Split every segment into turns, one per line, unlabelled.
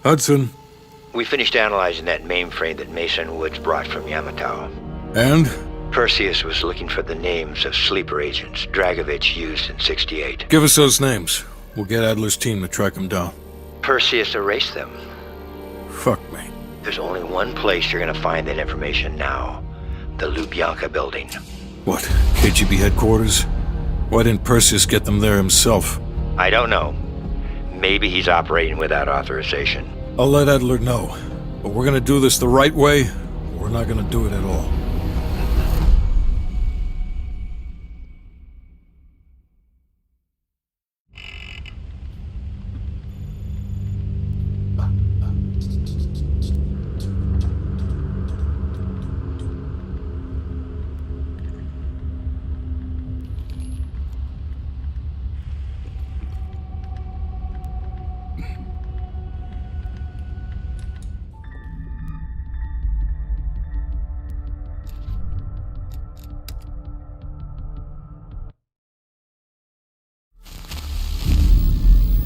Hudson.
We finished analyzing that mainframe that Mason Woods brought from Yamato.
And?
Perseus was looking for the names of sleeper agents Dragovich used in 68.
Give us those names. We'll get Adler's team to track them down.
Perseus erased them.
Fuck me.
There's only one place you're gonna find that information now. The Lubyanka building.
What, KGB headquarters? Why didn't Perseus get them there himself?
I don't know. Maybe he's operating without authorization.
I'll let Adler know. But we're gonna do this the right way, or we're not gonna do it at all.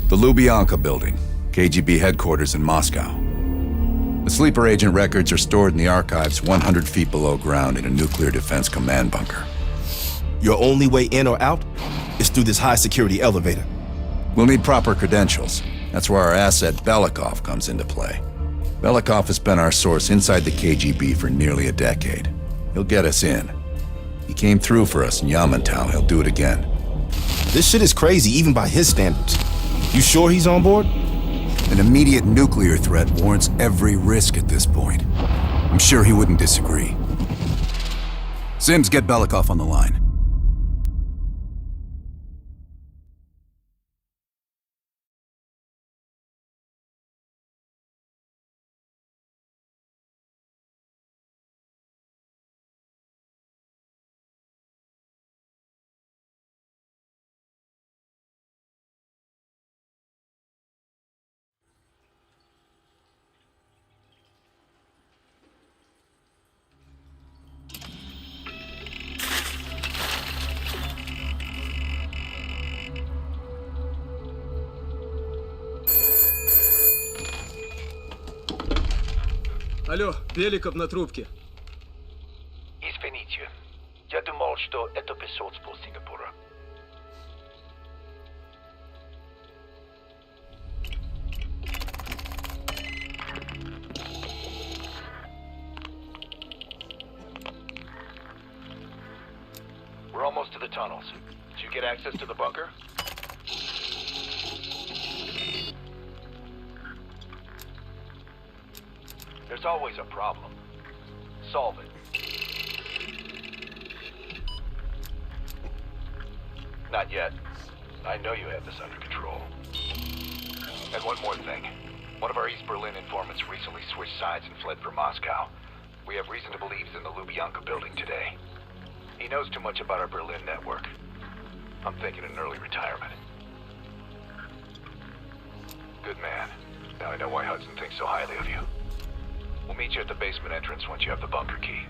The Lubyanka building, KGB headquarters in Moscow. The sleeper agent records are stored in the archives 100 feet below ground in a nuclear defense command bunker.
Your only way in or out is through this high-security elevator.
We'll need proper credentials. That's where our asset Belikov comes into play. Belikov has been our source inside the KGB for nearly a decade. He'll get us in. He came through for us in Yamantau. He'll do it again.
This shit is crazy, even by his standards. You sure he's on board?
An immediate nuclear threat warrants every risk at this point. I'm sure he wouldn't disagree. Sims, get Belikov on the line.
Алло, Беликов на трубке.
Извините, я думал, что это посольство Сингапура. We're almost to the tunnels. Did you get access to the bunker? There's always a problem. Solve it. Not yet. I know you have this under control. And one more thing. One of our East Berlin informants recently switched sides and fled for Moscow. We have reason to believe he's in the Lubyanka building today. He knows too much about our Berlin network. I'm thinking an early retirement. Good man. Now I know why Hudson thinks so highly of you. We'll meet you at the basement entrance once you have the bunker key.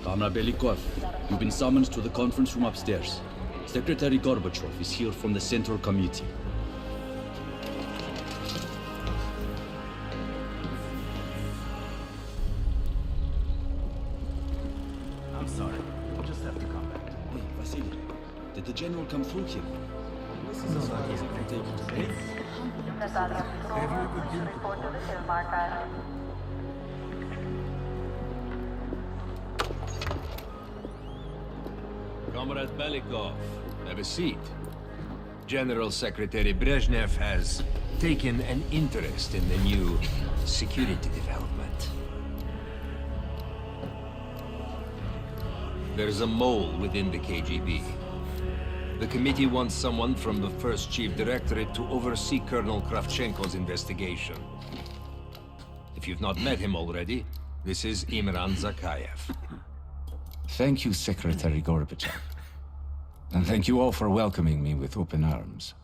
Comrade Belikov, you've been summoned to the conference room upstairs. Secretary Gorbachev is here from the Central Committee.
I'm sorry. We'll just have to come back.
Hey, Vasily, did the general come through here?
Comrade Belikov, have a seat. General Secretary Brezhnev has taken an interest in the new security development. There's a mole within the KGB. The committee wants someone from the First Chief Directorate to oversee Colonel Kravchenko's investigation. If you've not met him already, this is Imran Zakayev.
Thank you, Secretary Gorbachev. And thank you all for welcoming me with open arms.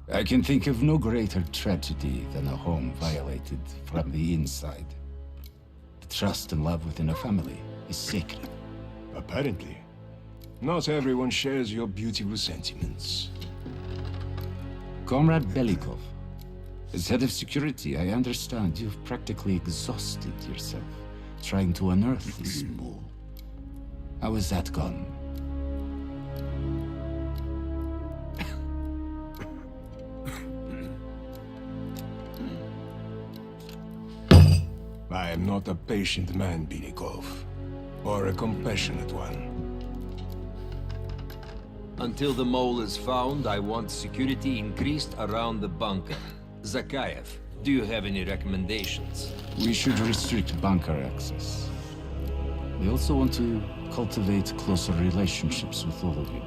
I can think of no greater tragedy than a home violated from the inside. The trust and love within a family is sacred.
Apparently.
Not everyone shares your beautiful sentiments.
Comrade Belikov, as head of security, I understand you've practically exhausted yourself trying to unearth this mole. How has that gone?
I am not a patient man, Belikov, or a compassionate one.
Until the mole is found, I want security increased around the bunker. Zakayev, do you have any recommendations?
We should restrict bunker access. We also want to cultivate closer relationships with all of you.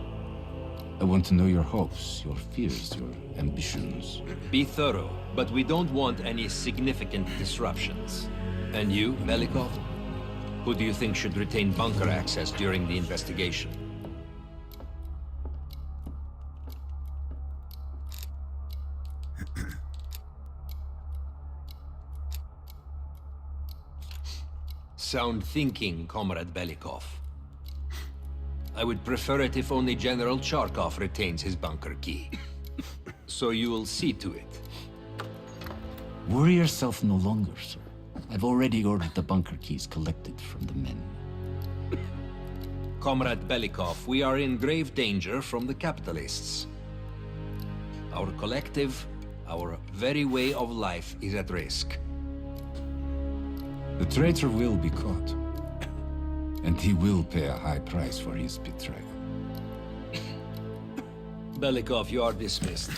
I want to know your hopes, your fears, your ambitions.
Be thorough, but we don't want any significant disruptions. And you, Belikov? Who do you think should retain bunker access during the investigation? Sound thinking, Comrade Belikov. I would prefer it if only General Charkov retains his bunker key. So you will see to it.
Worry yourself no longer, sir. I've already ordered the bunker keys collected from the men.
Comrade Belikov, we are in grave danger from the capitalists. Our collective, our very way of life is at risk.
The traitor will be caught. And he will pay a high price for his betrayal.
Belikov, you are dismissed.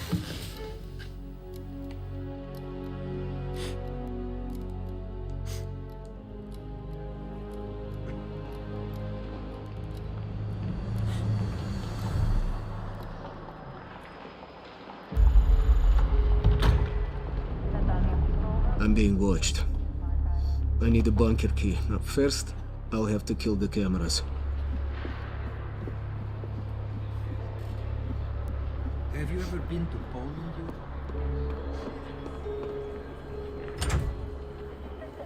I'm being watched. I need a bunker key. Now, first, I'll have to kill the cameras.
Have you ever been to Poland, you?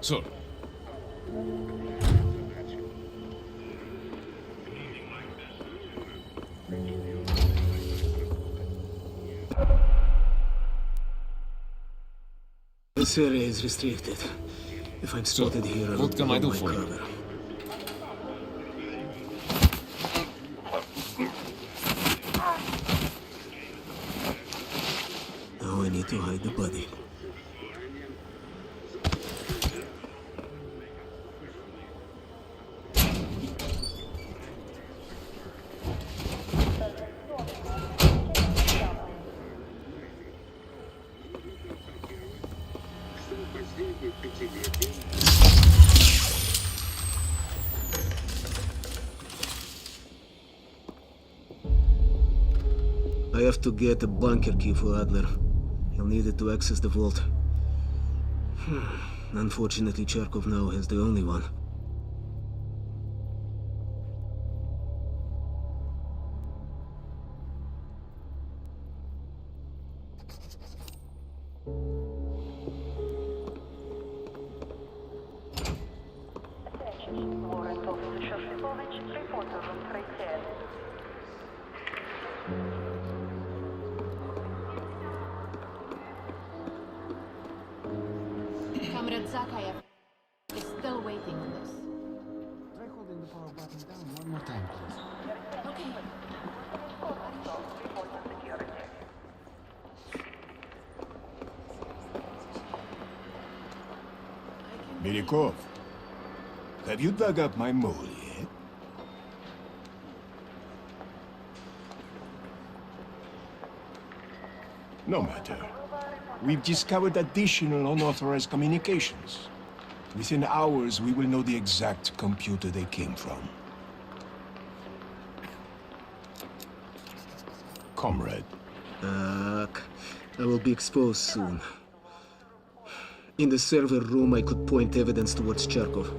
Sir.
This area is restricted. If I'm spotted here, I will
what can I do for you?
cover. Now I need to hide the body. I have to get a bunker key for Adler. He'll need it to access the vault. Unfortunately, Charkov now has the only one.
Comrade Zakayev is still waiting on this.
Try holding the power button down one more time, please.
Okay.
Belikov, have you dug up my mole yet? No matter. We've discovered additional unauthorized communications. Within hours, we will know the exact computer they came from. Comrade.
I will be exposed soon. In the server room, I could point evidence towards Charkov.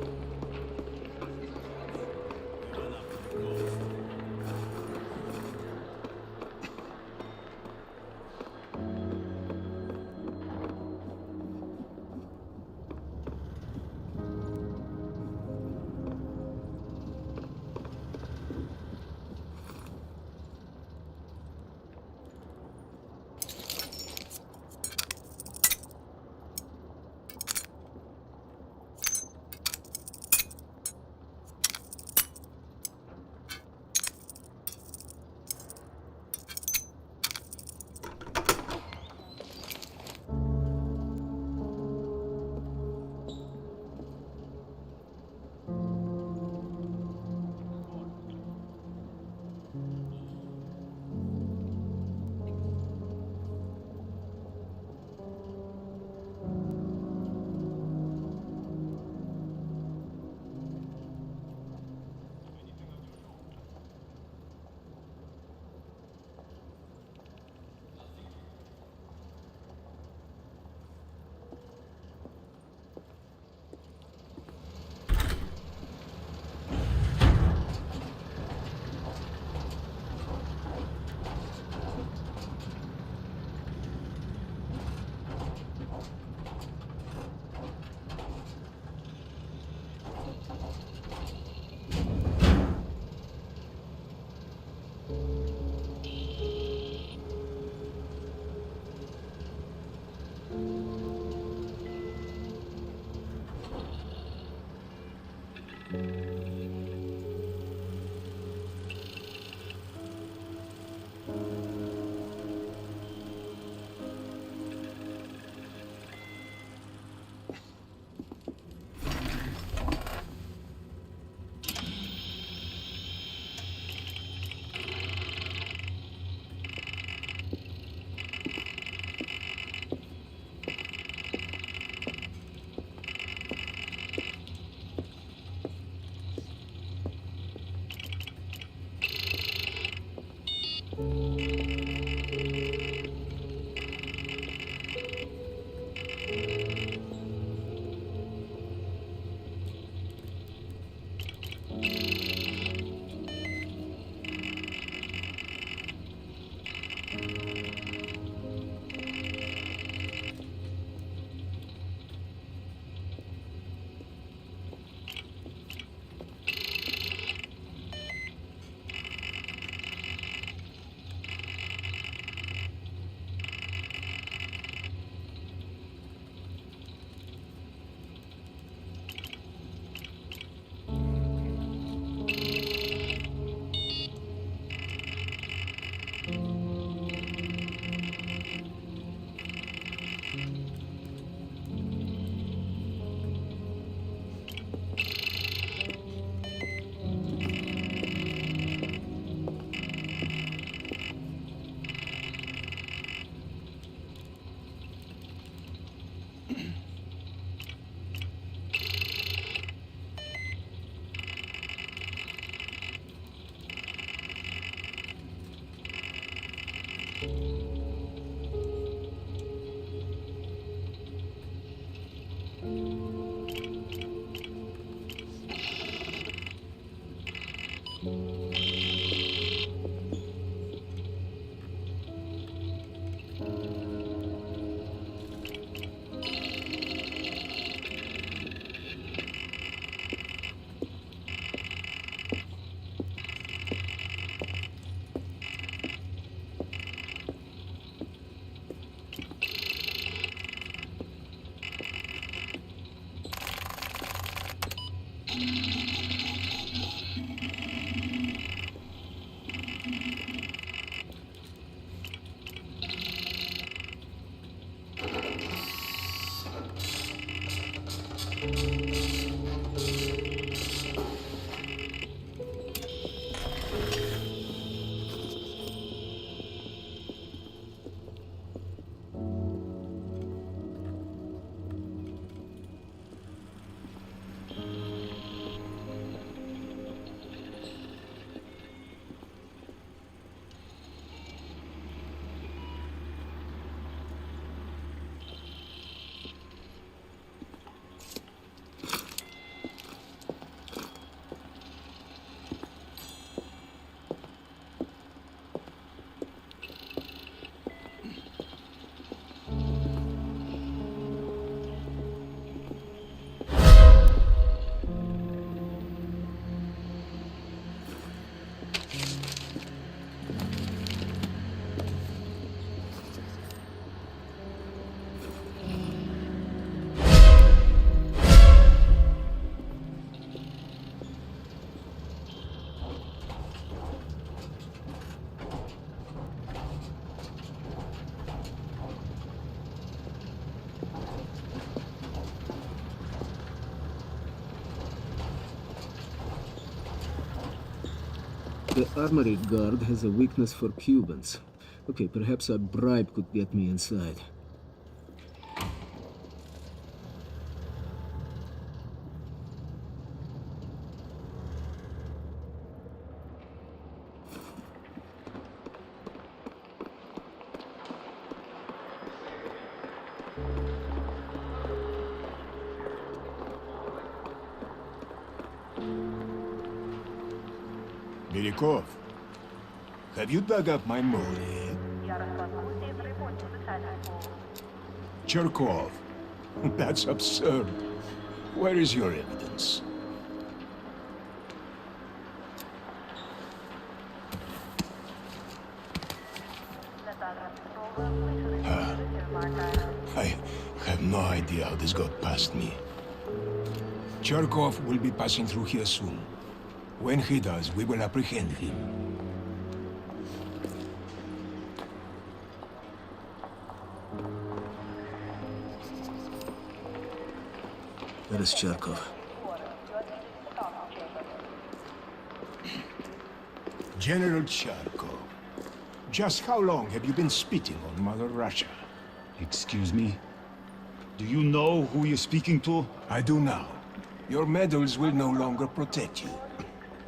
The armory guard has a weakness for Cubans. Okay, perhaps a bribe could get me inside.
Belikov, have you dug up my mole yet? Cherkov, that's absurd. Where is your evidence? I have no idea how this got past me. Cherkov will be passing through here soon. When he does, we will apprehend him.
Where is Charkov?
General Charkov, just how long have you been spitting on Mother Russia?
Excuse me? Do you know who you're speaking to?
I do now. Your medals will no longer protect you.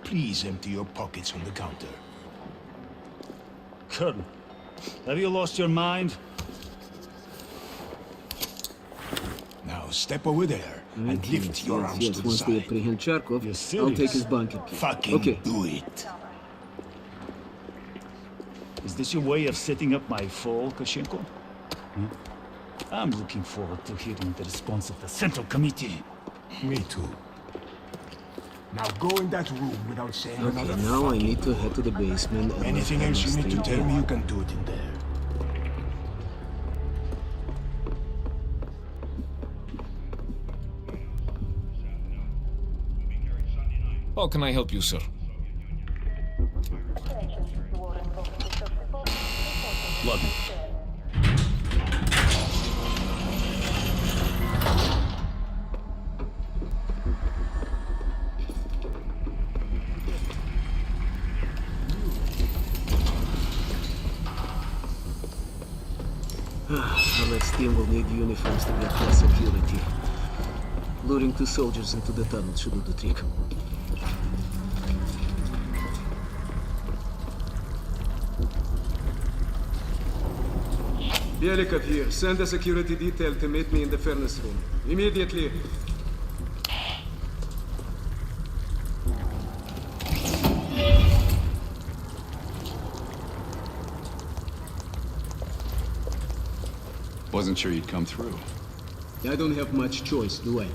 Please empty your pockets on the counter.
Colonel. Have you lost your mind?
Now step over there and lift your arms
Yes,
to the
once they
side.
apprehend Charkov,
You're
I'll take
serious?
his bunker key.
Fucking
Okay.
do it.
Is this your way of setting up my fall, Koshenko? I'm looking forward to hearing the response of the Central Committee.
Me too. Now go in that room without saying
Okay,
another
now I
fucking
need to
word.
head to the basement and
Anything
let
else you
them
need to
stay
tell me,
there.
you can do it in there.
How can I help you, sir?
Ладно.
Our next team will need uniforms to get past security. Luring 2 soldiers into the tunnel should do the trick. Belikov here. Send a security detail to meet me in the furnace room. Immediately.
Wasn't sure you'd come through.
I don't have much choice, do I?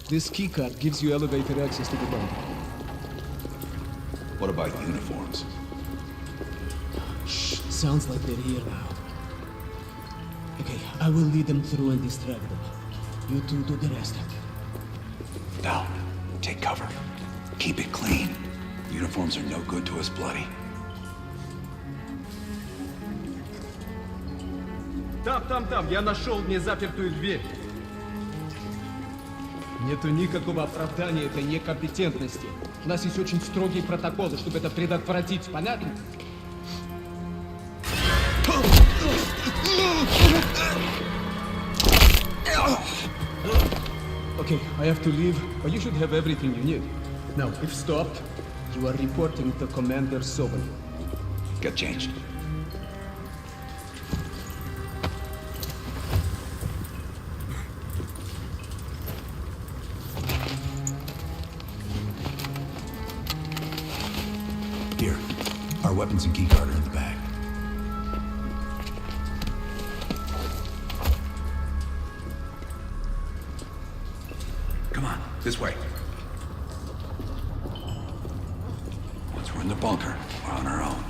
This keycard gives you elevator access to the bunker.
What about uniforms?
Shh, sounds like they're here now. Okay, I will lead them through and distract them. You two do the rest.
Down. Take cover. Keep it clean. Uniforms are no good to us bloody.
Там, я нашел незапертую дверь. Нету никакого оправдания этой некомпетентности. У нас есть очень строгие протоколы, чтобы это предотвратить, понятно? Okay, I have to leave, but you should have everything you need. Now, if stopped, you are reporting to Commander Sobol.
Get changed. Here. Our weapons and keycard are in the bag. Come on, this way. Once we're in the bunker, we're on our own.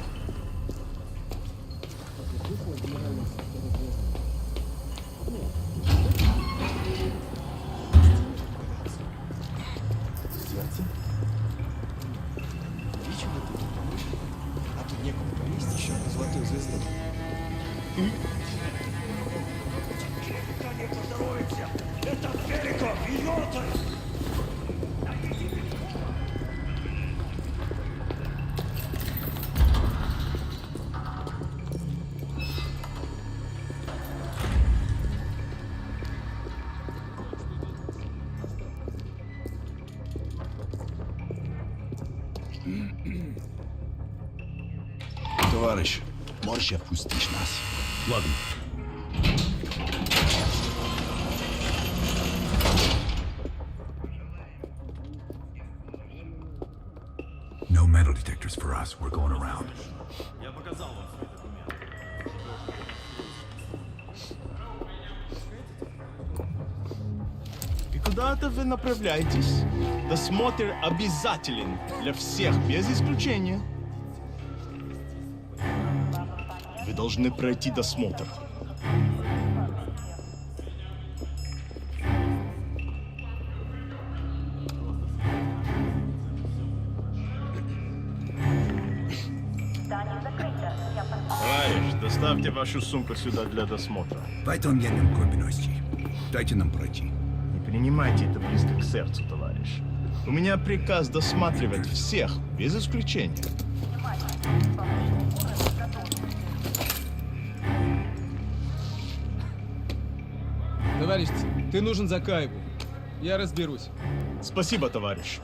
Товарищ, можешь отпустить нас?
Ладно.
No metal detectors for us. We're going around.
И куда это вы направляетесь? Досмотр обязателен для всех, без исключения. Вы должны пройти досмотр. Товарищ, доставьте вашу сумку сюда для досмотра.
Дайте нам пройти.
Не принимайте это близко к сердцу, товарищ. У меня приказ досматривать всех, без исключения.
Товарищ, ты нужен Закаеву. Я разберусь.
Спасибо, товарищ.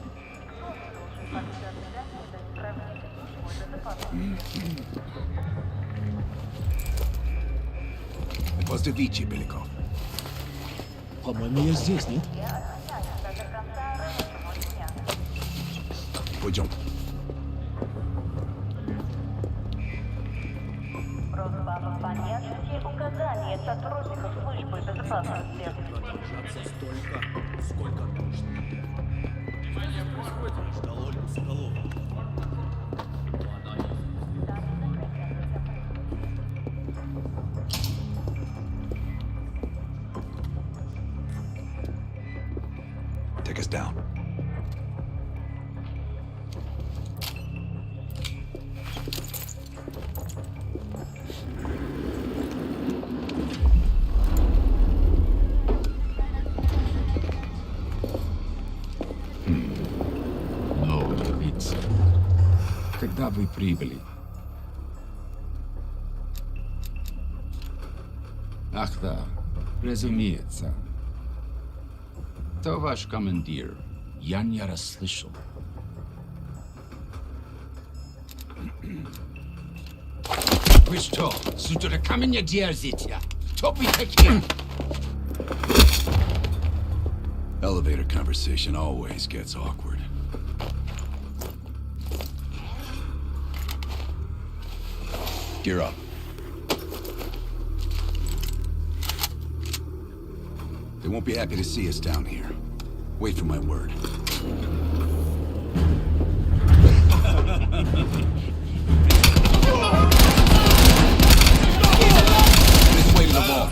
Поздравите, Беляков.
По-моему, я здесь, нет?
Пойдем.
Указания сотрудников службы безопасности.
Продержаться столько, сколько нужно. Внимание, происходит. Ждал Ольгу Соколову.
Take us down.
Ну, лица. Когда вы прибыли? Ах да, разумеется. То ваш командир. Я не расслышал. Вы что, с дурака меня дерзите? Кто вы такие?
Elevator conversation always gets awkward. Gear up. They won't be happy to see us down here. Wait for my word. This way to the vault.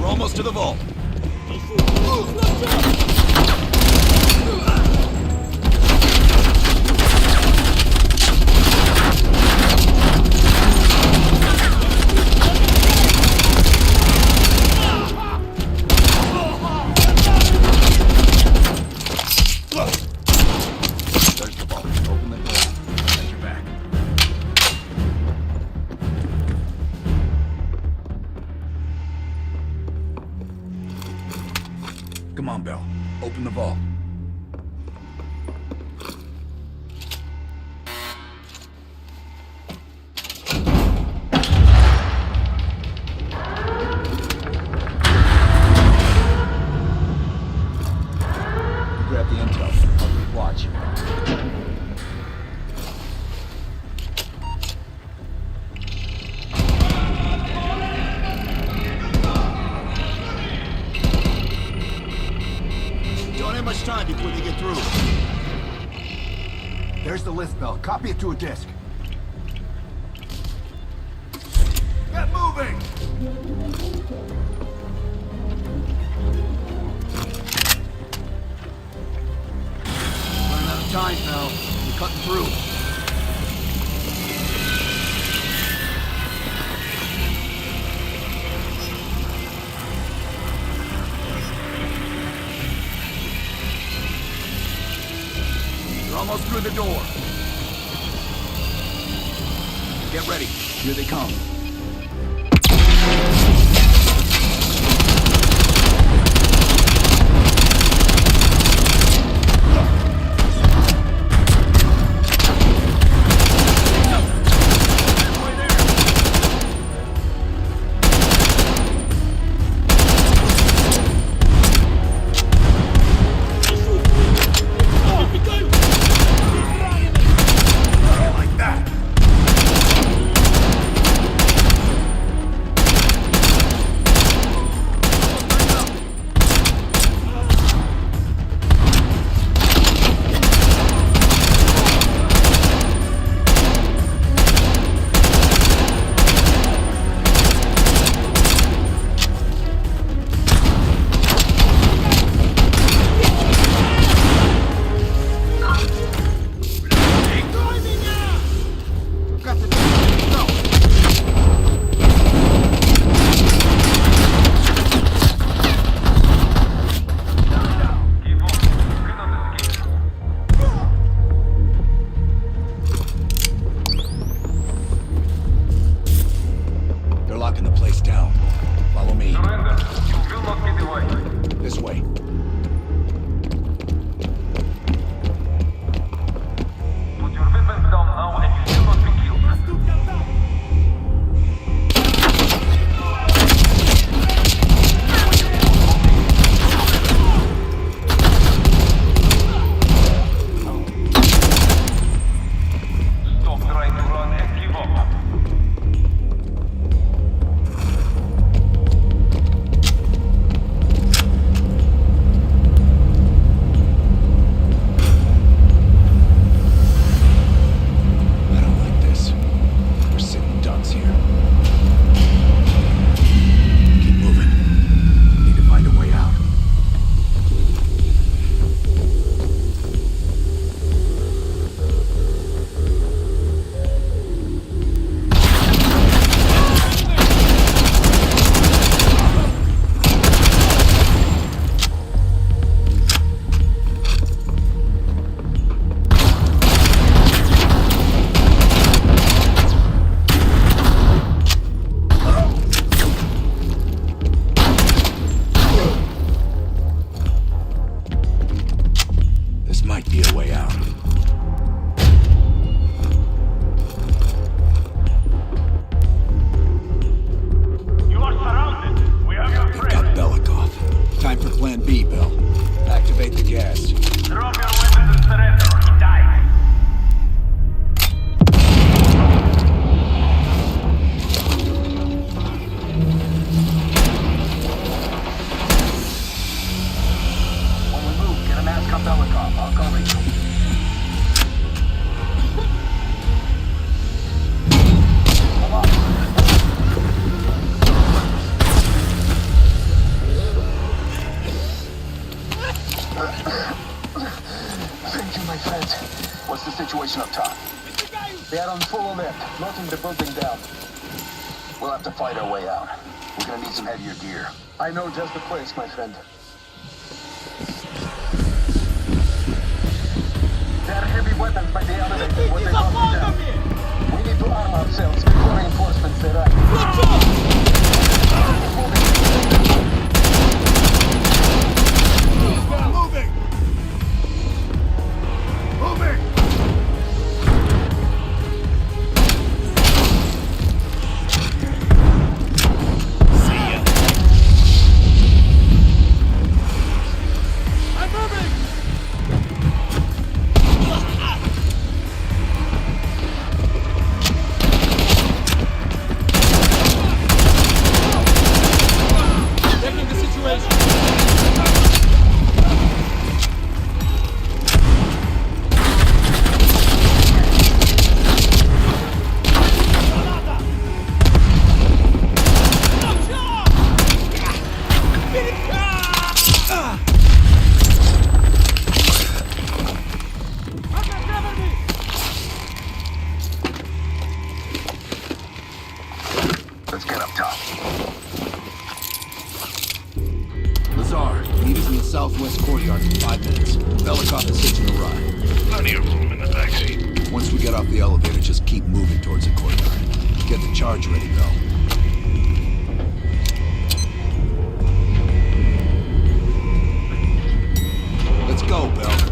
Almost to the vault. There's the vault. Open the door. At your back. Come on, Bell. Open the vault. Grab the intel. I'll watch.
time before they get through. There's the list, Bell. Copy it to a disk. Get moving! Running out of time, Bell. We're cutting through. You're almost through the door. Get ready. Here they come.
They are on full alert, knocking the building down. We'll have to fight our way out. We're gonna need some heavier gear. I know just the place, my friend. There are heavy weapons by the elevator when they knock me down. We need to arm ourselves before reinforcements arrive.
Moving! Moving!
Let's get up top.
Lazar, meet us in the southwest courtyard in 5 minutes. Velikov is hitching a ride.
Plenty of room in the backseat.
Once we get off the elevator, just keep moving towards the courtyard. Get the charge ready, Bell. Let's go, Bell.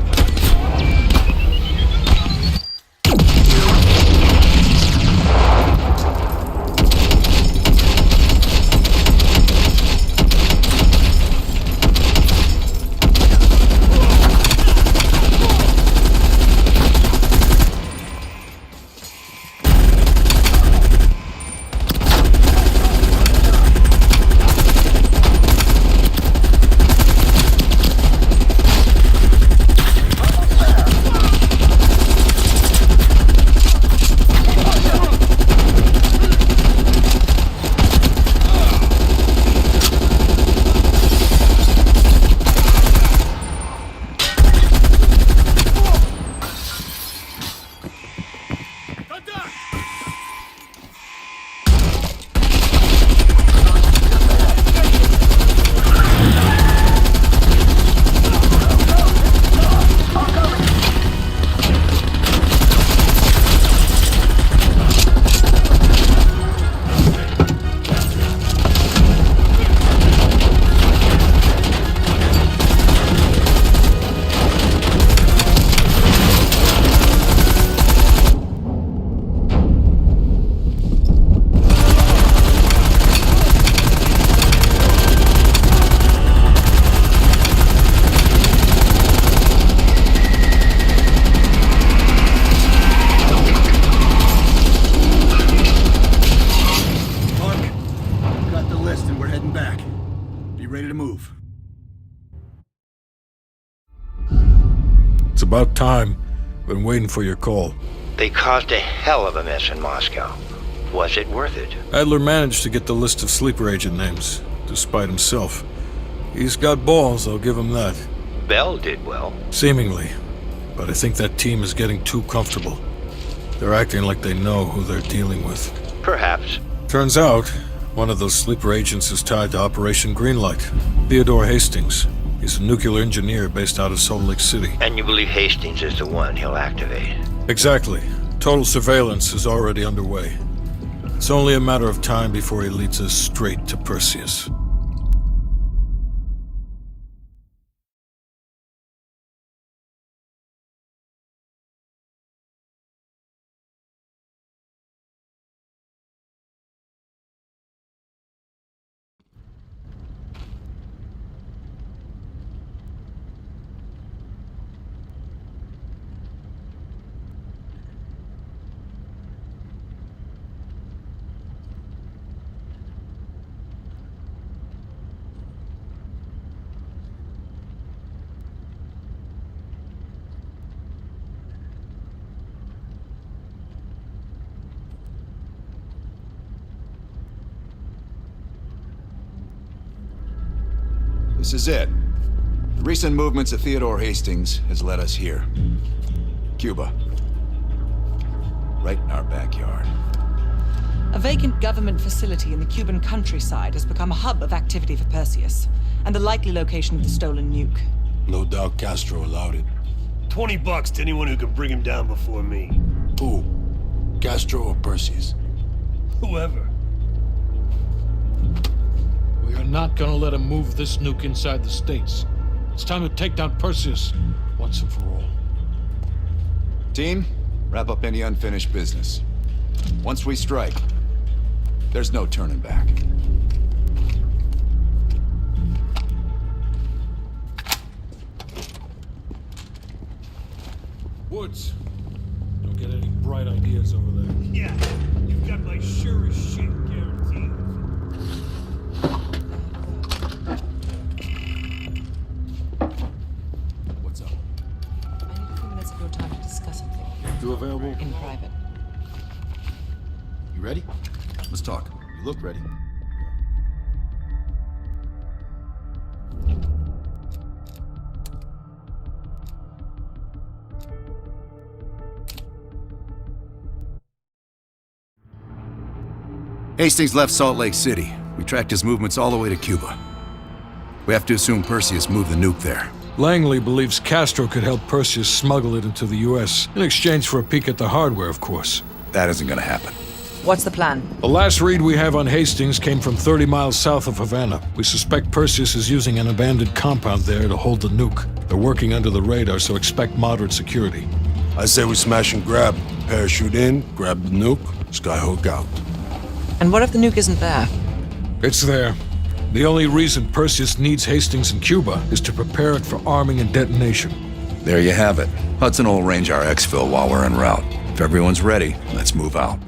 About time. Been waiting for your call.
They caused a hell of a mess in Moscow. Was it worth it?
Adler managed to get the list of sleeper agent names, despite himself. He's got balls, I'll give him that.
Bell did well.
Seemingly. But I think that team is getting too comfortable. They're acting like they know who they're dealing with.
Perhaps.
Turns out, one of those sleeper agents is tied to Operation Greenlight. Theodore Hastings. He's a nuclear engineer based out of Salt Lake City.
And you believe Hastings is the one he'll activate?
Exactly. Total surveillance is already underway. It's only a matter of time before he leads us straight to Perseus.
This is it. The recent movements of Theodore Hastings has led us here. Cuba. Right in our backyard.
A vacant government facility in the Cuban countryside has become a hub of activity for Perseus, and the likely location of the stolen nuke.
No doubt Castro allowed it.
$20 to anyone who can bring him down before me.
Who? Castro or Perseus?
Whoever.
We are not gonna let him move this nuke inside the States. It's time to take down Perseus, once and for all.
Team, wrap up any unfinished business. Once we strike, there's no turning back.
Woods, don't get any bright ideas over there.
Yeah, you've got my surest shit guaranteed.
What's up?
I need a few minutes of your time to discuss something.
You available?
In private.
You ready? Let's talk. You look ready. Hastings left Salt Lake City. We tracked his movements all the way to Cuba. We have to assume Perseus moved the nuke there.
Langley believes Castro could help Perseus smuggle it into the US, in exchange for a peek at the hardware, of course.
That isn't gonna happen.
What's the plan?
The last read we have on Hastings came from 30 miles south of Havana. We suspect Perseus is using an abandoned compound there to hold the nuke. They're working under the radar, so expect moderate security.
I say we smash and grab. Parachute in, grab the nuke, skyhook out.
And what if the nuke isn't there?
It's there. The only reason Perseus needs Hastings in Cuba is to prepare it for arming and detonation.
There you have it. Hudson will arrange our exfil while we're en route. If everyone's ready, let's move out.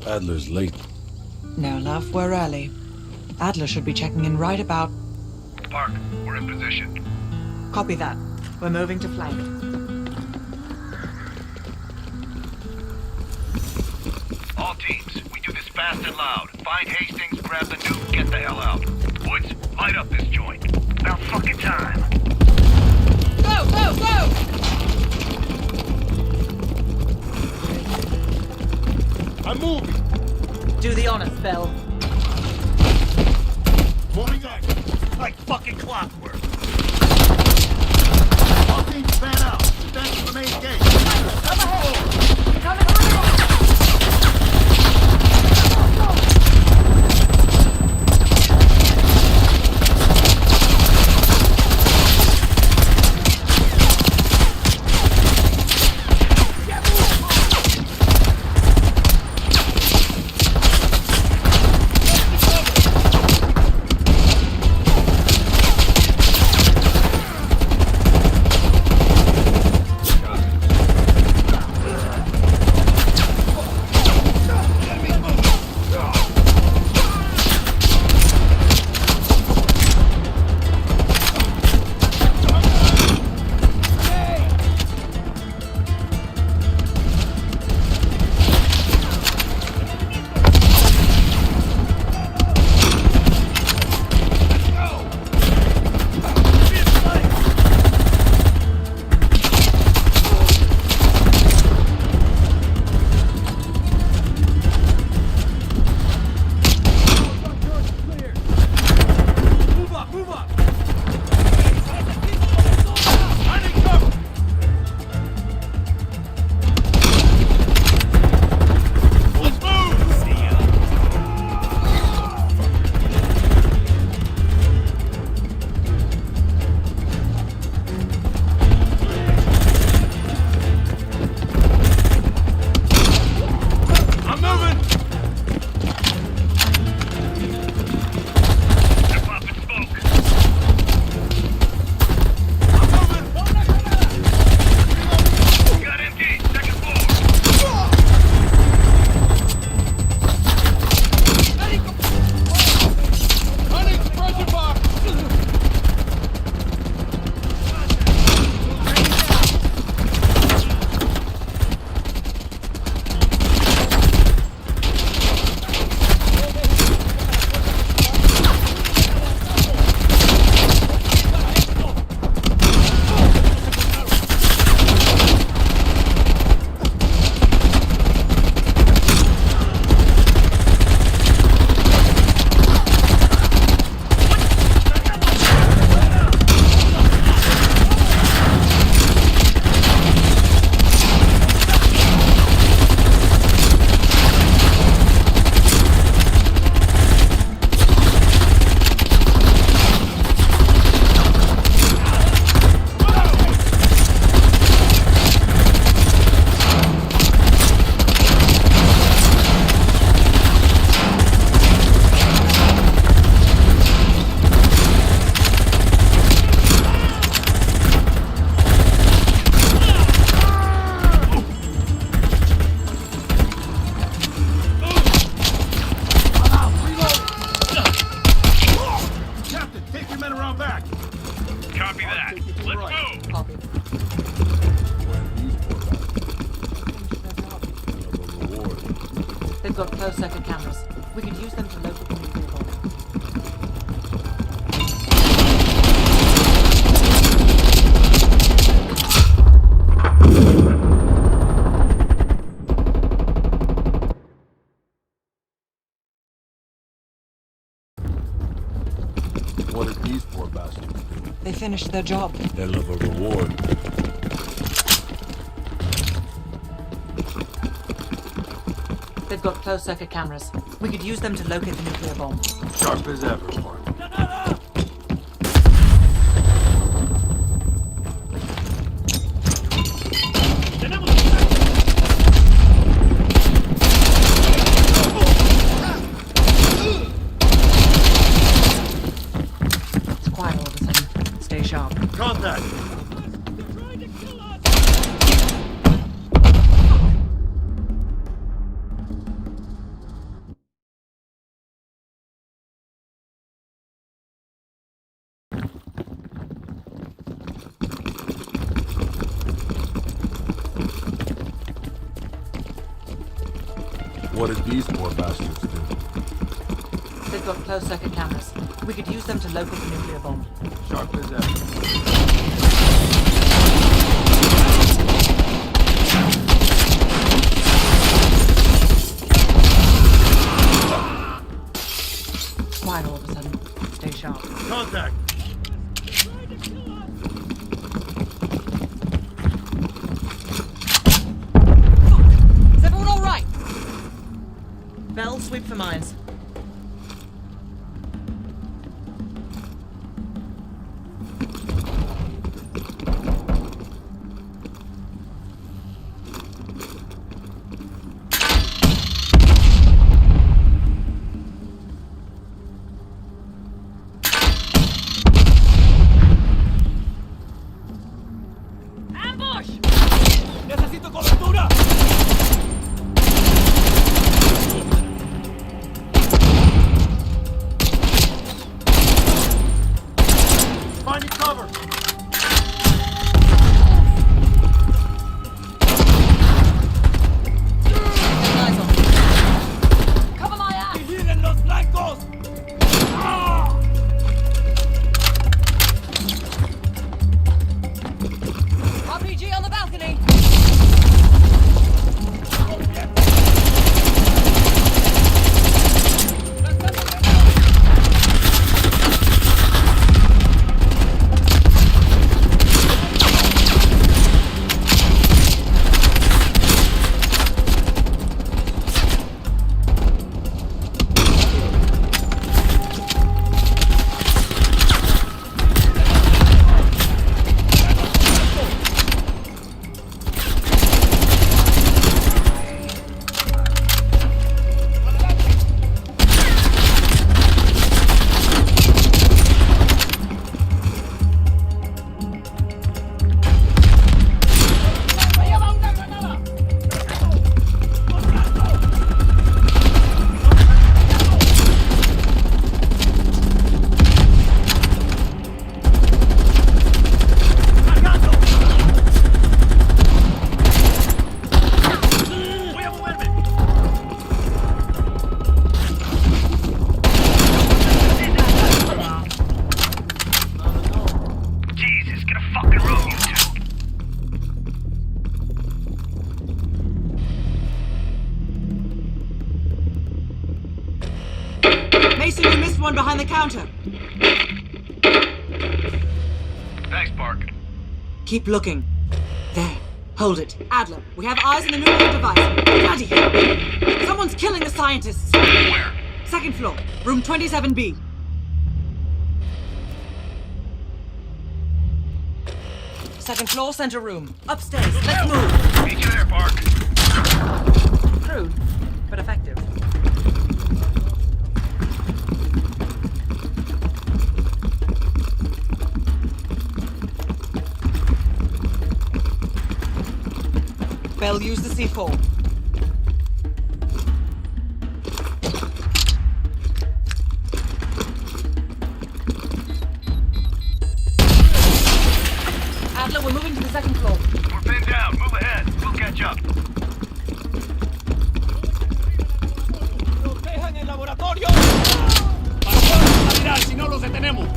Adler's late.
No, love, we're early. Adler should be checking in right about...
Park, we're in position.
Copy that. We're moving to flank.
All teams, we do this fast and loud. Find Hastings, grab the nuke, get the hell out. Woods, light up this joint. About fucking time.
Go, go, go!
I'm moving.
Do the honors, Bell.
Moving up. Like fucking clockwork. All teams fan out. Advance to the main gate.
Come ahead. Coming through.
Let's move!
Copy. They've got closed circuit cameras. We could use them to locate the nuclear bomb.
What did these poor bastards do?
They finished their job.
They love a reward.
They've got closed circuit cameras. We could use them to locate the nuclear bomb.
Sharp as ever, Mark.
It's quiet all of a sudden. Stay sharp.
Contact! What did these poor bastards do?
They've got closed circuit cameras. We could use them to locate the nuclear bomb.
Sharp as ever.
Quiet all of a sudden. Stay sharp.
Contact!
Is everyone all right? Bell, sweep for mines.
¡Necesito cobertura!
Finding cover!
Cover my ass!
¡Vigilen los blancos!
RPG on the balcony!
Mason, you missed one behind the counter.
Thanks, Park.
Keep looking. There. Hold it. Adler, we have eyes on the nuclear device. Bloody hell. Someone's killing the scientists.
Where?
Second floor. Room 27B. Second floor, center room. Upstairs. Let's move.
Meet you there, Park.
Crude, but effective. Bell, use the C4.
Adler, we're moving to the second floor.
We're pinned down. Move ahead. We'll catch up.
¡Protejan el laboratorio! ¡Vamos a mirar si no los detenemos!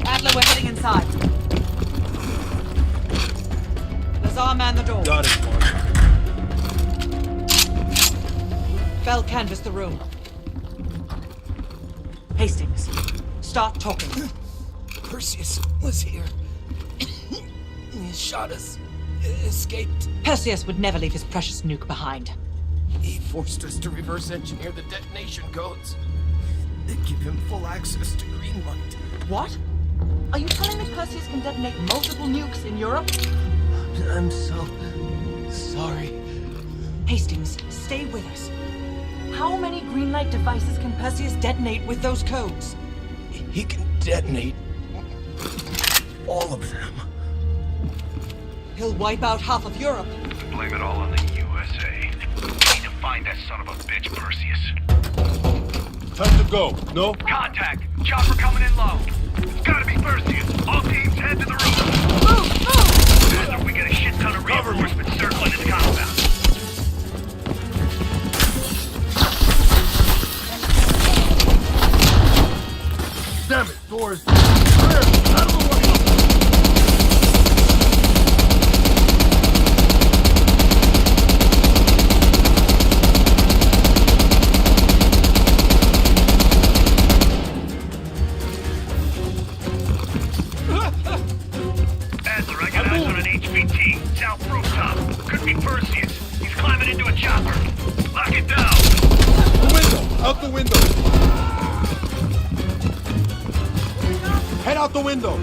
Adler, we're heading inside. Lazar, man the door.
Got it, Mark.
Bell, canvass the room. Hastings, start talking.
Perseus was here. He shot us. Escaped.
Perseus would never leave his precious nuke behind.
He forced us to reverse engineer the detonation codes. They give him full access to Greenlight.
What? Are you telling me Perseus can detonate multiple nukes in Europe?
I'm so sorry.
Hastings, stay with us. How many Greenlight devices can Perseus detonate with those codes?
He can detonate all of them.
He'll wipe out half of Europe.
Blame it all on the USA. We need to find that son of a bitch, Perseus.
Time to go. No?
Contact! Chopper coming in low. It's gotta be Perseus. All teams head to the roof.
Move!
After we get a shit ton of reinforcements circling his compound.
Damn it, doors. Clear. Out of the way.
Adler, I got eyes on an HVT, south rooftop. Could be Perseus. He's climbing into a chopper. Lock it down.
The window! Out the window! Head out the window!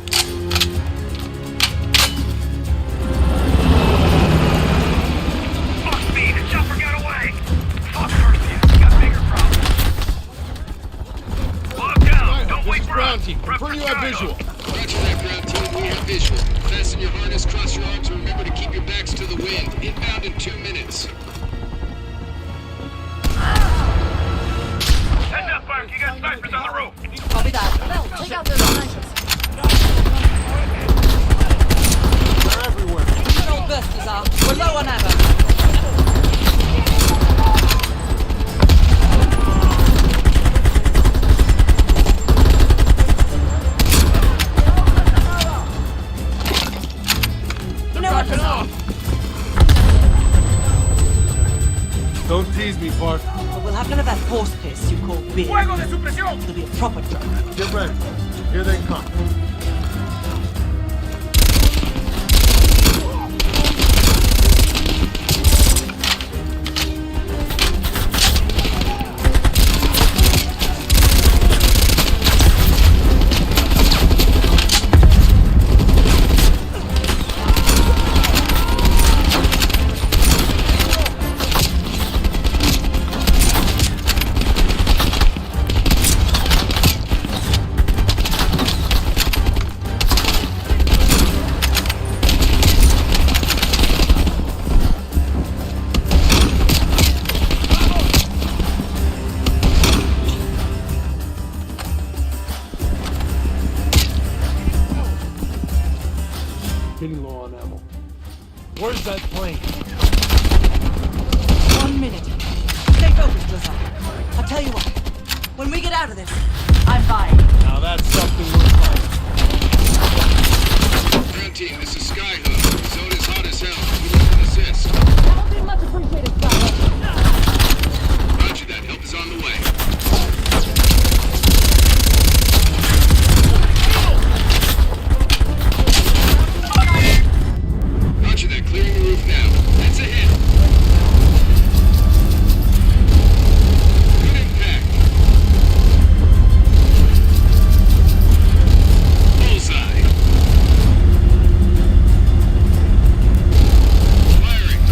Fuck me, the chopper got away. Fuck Perseus, we got bigger problems. Lock down, don't wait for us.
Confirm you have visual.
Roger that, ground team. We have visual. Fasten your harness, cross your arms, and remember to keep your backs to the wind. Inbound in 2 minutes.
Heads up, Mark, you got snipers on the roof.
Copy that. Bell, take out those snipers.
They're everywhere.
Good old bursters are. We're low on ammo. You know what?
Don't tease me, Park.
But we'll have none of that horse piss you call beer.
Fuego de supresión!
It'll be a proper drug.
Get ready. Here they come. Getting low on ammo. Where's that plane?
1 minute. Stay focused, Lazar. I'll tell you what. When we get out of this, I'm buying.
Now that's something worth fighting.
Ground team, this is Skyhook. Zone is hot as hell. We need an assist.
That'll be much appreciated, Skyhook.
Roger that. Help is on the way. Roger that. Clearing the roof now. That's a hit. Good impact. Bullseye. Firing.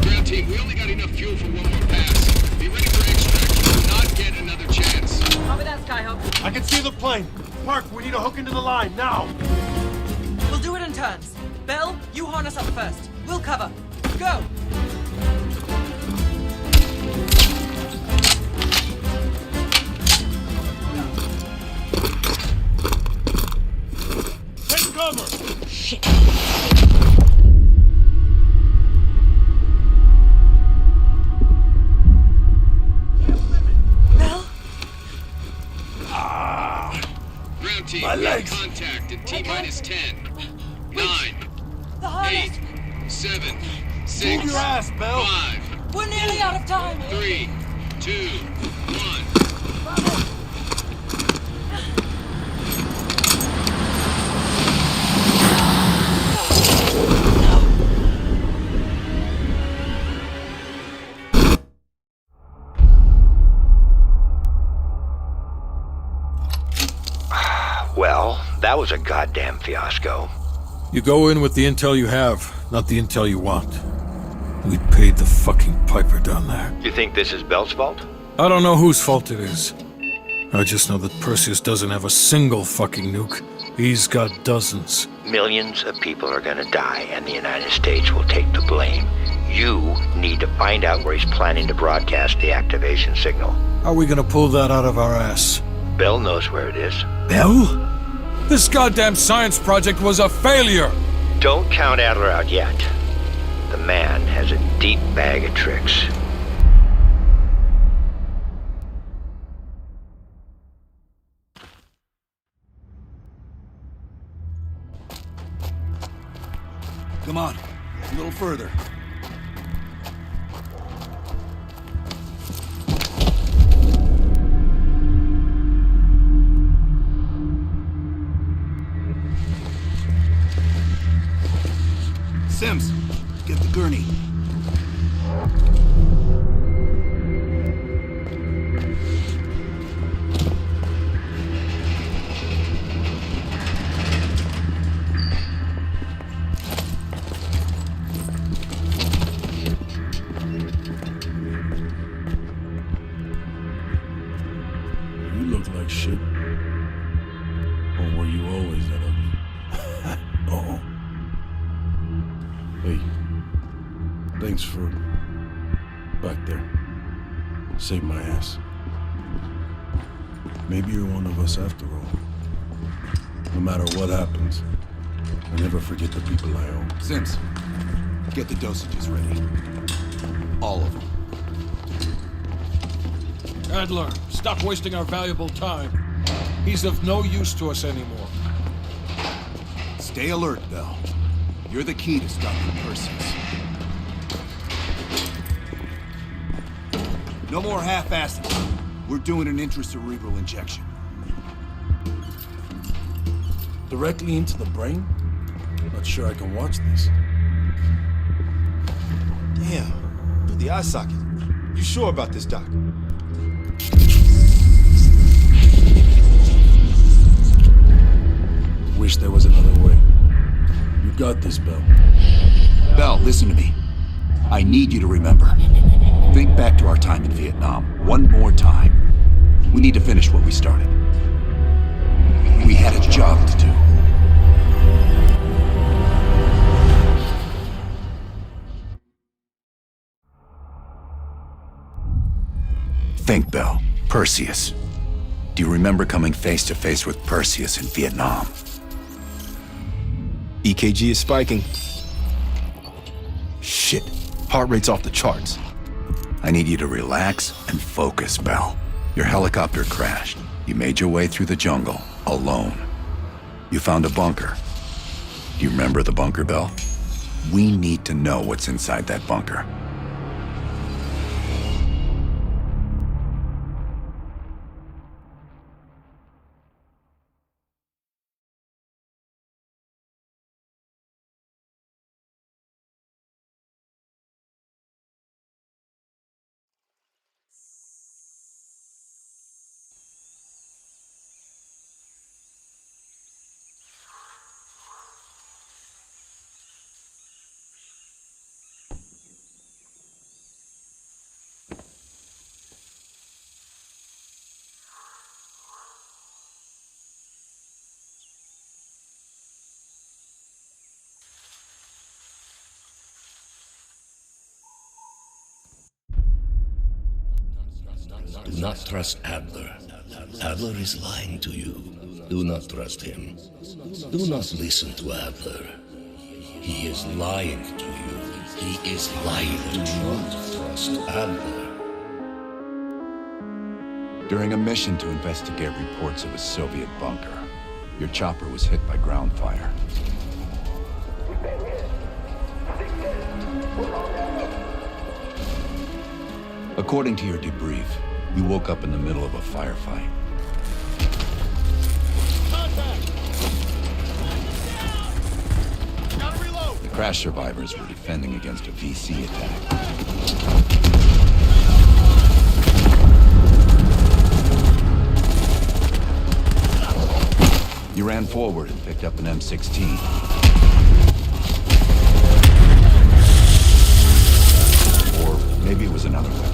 Ground team, we only got enough fuel for one more pass. Be ready for extract. We will not get another chance.
Copy that, Skyhook.
I can see the plane. Park, we need a hook into the line, now!
We'll do it in turns. Bell, you harness up first. We'll cover. Go!
Take cover!
Shit. Bell?
Ground team,
My
we have
legs.
contact in T-minus 10. 9,
The harness.
8, 7, 6,
Move your ass, Bell.
5,
We're nearly out of time.
3, 2, 1.
Well, that was a goddamn fiasco.
You go in with the intel you have, not the intel you want. We paid the fucking piper down there.
You think this is Bell's fault?
I don't know whose fault it is. I just know that Perseus doesn't have a single fucking nuke. He's got dozens.
Millions of people are gonna die, and the United States will take the blame. You need to find out where he's planning to broadcast the activation signal.
How are we gonna pull that out of our ass?
Bell knows where it is.
Bell? This goddamn science project was a failure!
Don't count Adler out yet. The man has a deep bag of tricks.
Come on, a little further. Sims, get the gurney.
You look like shit. Or were you always that ugly? Uh-oh. Hey, thanks for back there. Saved my ass. Maybe you're one of us after all. No matter what happens, I never forget the people I owe.
Sims, get the dosages ready. All of them.
Adler, stop wasting our valuable time. He's of no use to us anymore.
Stay alert, Bell. You're the key to stopping Perseus. No more half-assing. We're doing an intracerebral injection.
Directly into the brain? Not sure I can watch this.
Damn. Through the eye socket. You sure about this, Doc?
Wish there was another way. You got this, Bell.
Bell, listen to me. I need you to remember. Think back to our time in Vietnam one more time. We need to finish what we started. We had a job to do. Think, Bell. Perseus. Do you remember coming face to face with Perseus in Vietnam?
EKG is spiking.
Shit. Heart rate's off the charts. I need you to relax and focus, Bell. Your helicopter crashed. You made your way through the jungle, alone. You found a bunker. Do you remember the bunker, Bell? We need to know what's inside that bunker.
Do not trust Adler. Adler is lying to you. Do not trust him. Do not listen to Adler. He is lying to you. He is lying. Do not trust Adler.
During a mission to investigate reports of a Soviet bunker, your chopper was hit by ground fire. According to your debrief, you woke up in the middle of a firefight. The crash survivors were defending against a VC attack. You ran forward and picked up an M16. Or maybe it was another weapon.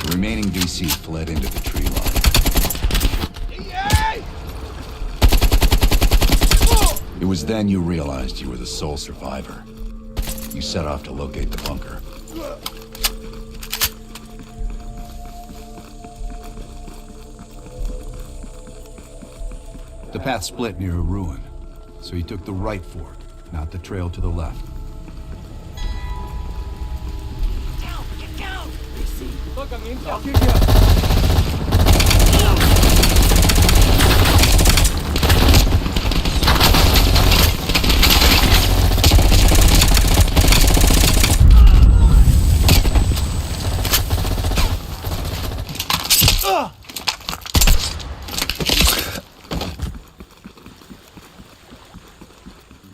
The remaining VC fled into the tree line. It was then you realized you were the sole survivor. You set off to locate the bunker.
The path split near a ruin, so you took the right fork, not the trail to the left.
Get down!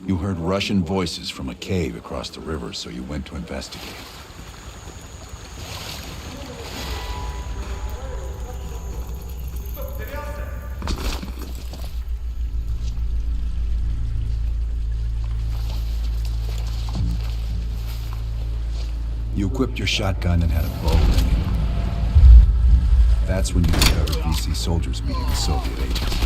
You heard Russian voices from a cave across the river, so you went to investigate.
You equipped your shotgun and had a bow ready. That's when you discovered VC soldiers meeting with Soviet agents.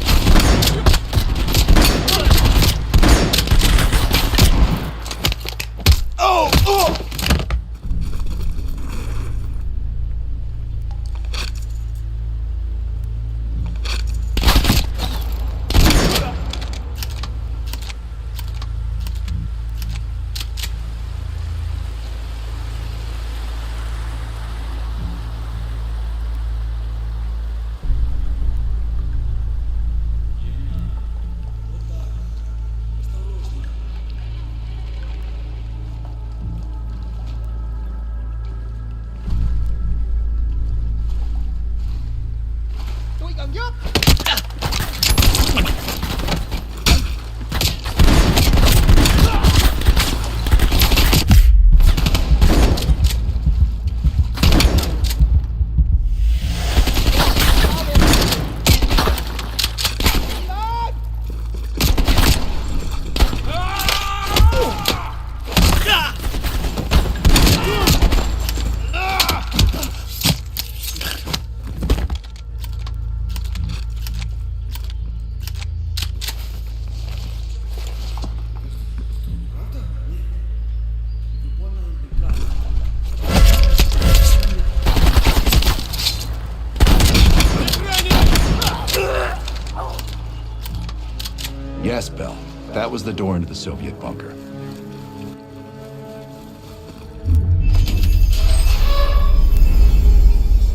Yes, Bell. That was the door into the Soviet bunker.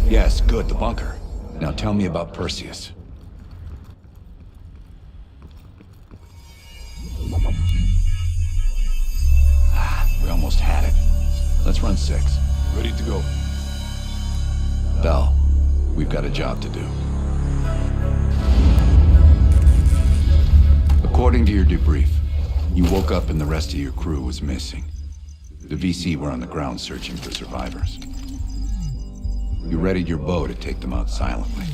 Yes, good, the bunker. Now tell me about Perseus. We almost had it. Let's run 6.
Ready to go.
Bell, we've got a job to do. According to your debrief, you woke up and the rest of your crew was missing. The VC were on the ground searching for survivors. You readied your bow to take them out silently.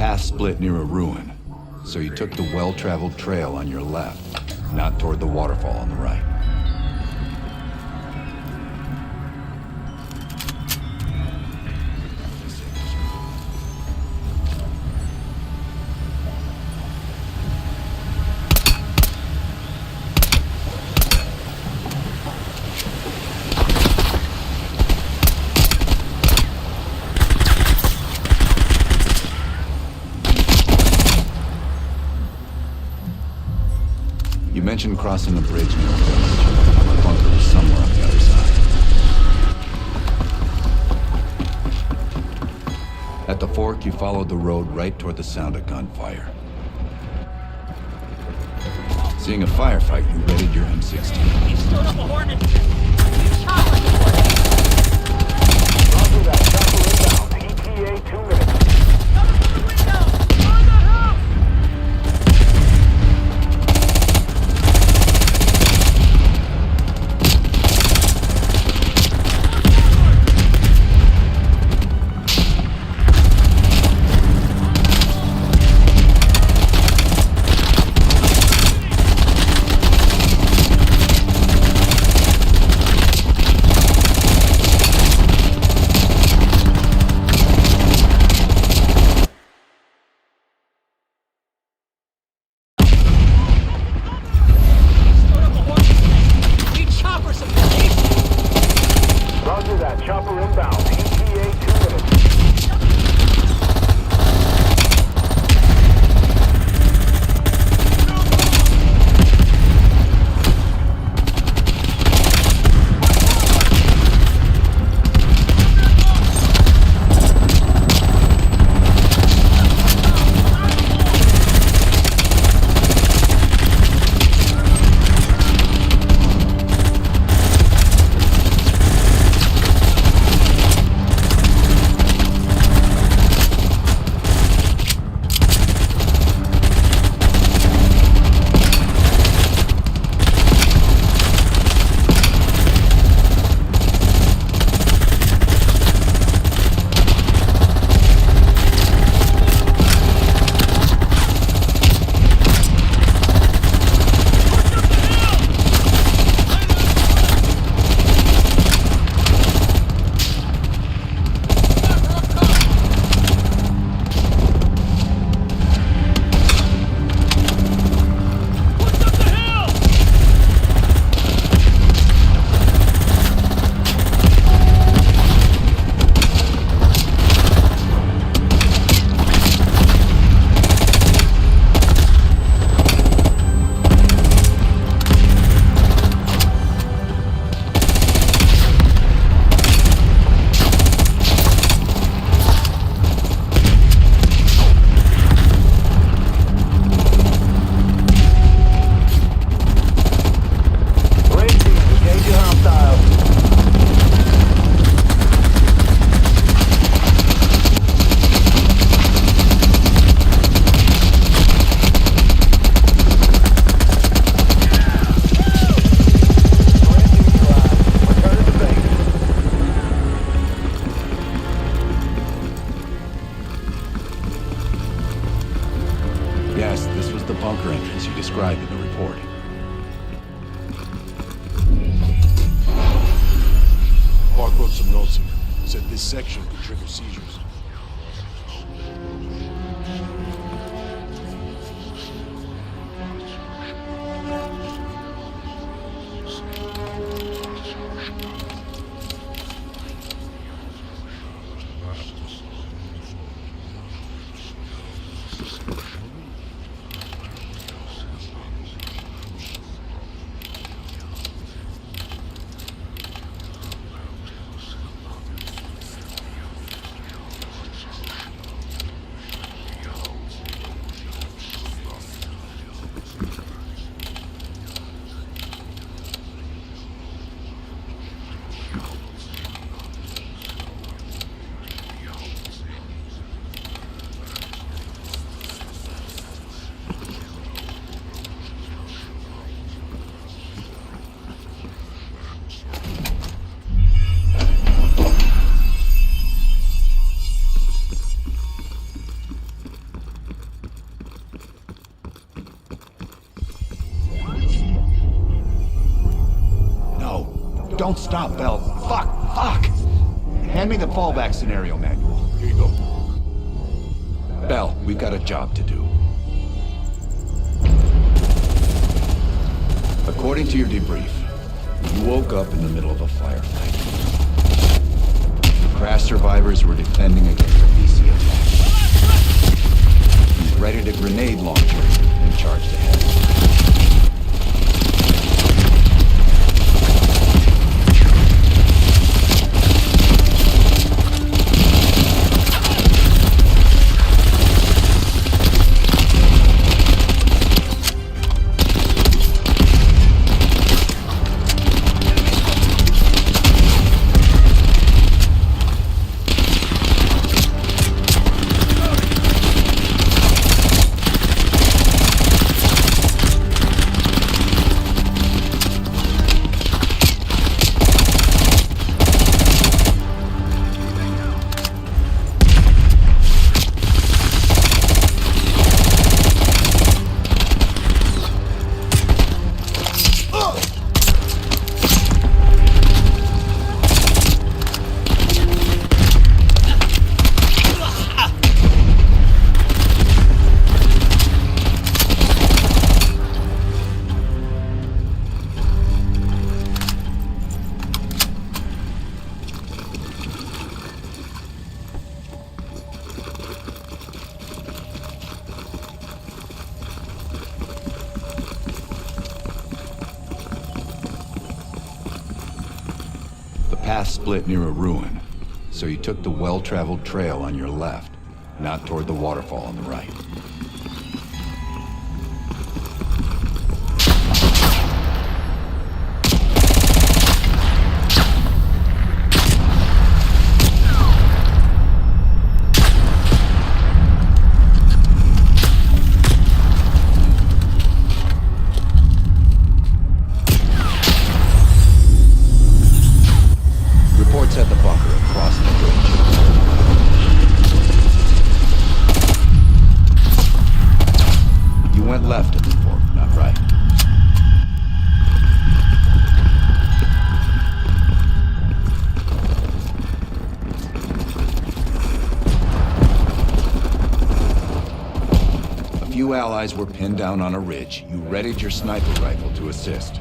path split near a ruin, so you took the well-traveled trail on your left, not toward the waterfall on the right. You mentioned crossing a bridge near a village. The bunker was somewhere on the other side. At the fork, you followed the road right toward the sound of gunfire. Seeing a firefight, you readied your M16.
He stood up a Hornet.
Roger that. Chopper inbound. ETA 2 minutes.
bunker entrance you described in the report.
Park wrote some notes here. Said this section could trigger seizures.
Don't stop, Bell. Fuck! Hand me the fallback scenario manual.
Here you go.
Bell, we've got a job to do. According to your debrief, you woke up in the middle of a firefight. The crash survivors were defending against a VC attack. You readied a grenade launcher and charged ahead. Path split near a ruin, so you took the well-traveled trail on your left, not toward the waterfall on the right. At the bunker across the bridge. You went left at the fork, not right. A few allies were pinned down on a ridge. You readied your sniper rifle to assist.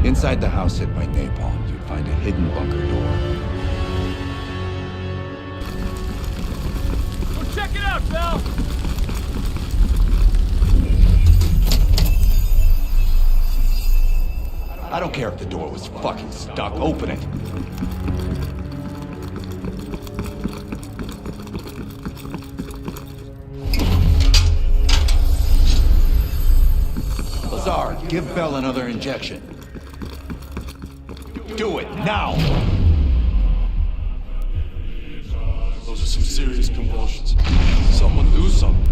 Inside the house hit by napalm, you'd find a hidden bunker door.
Go check it out, Bell!
I don't care if the door was fucking stuck. Open it. Lazar, give Bell another injection. Do it, now!
Those are some serious convulsions. Someone do something.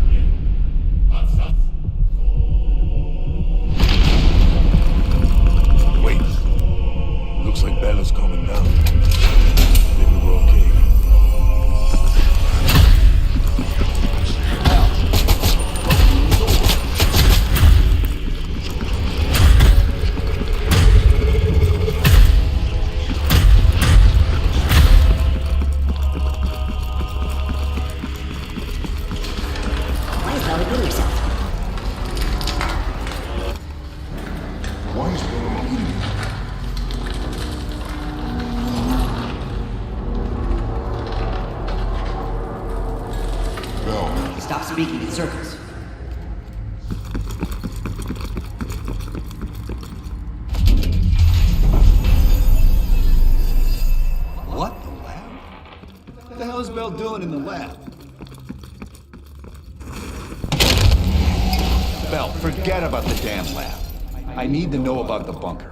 Wait,
weather's calming down. Maybe we're okay.
Why is Bella doing herself?
Why is Bella eating?
Stop speaking in circles.
What? The lab? What the hell is Bell doing in the lab?
Bell, forget about the damn lab. I need to know about the bunker.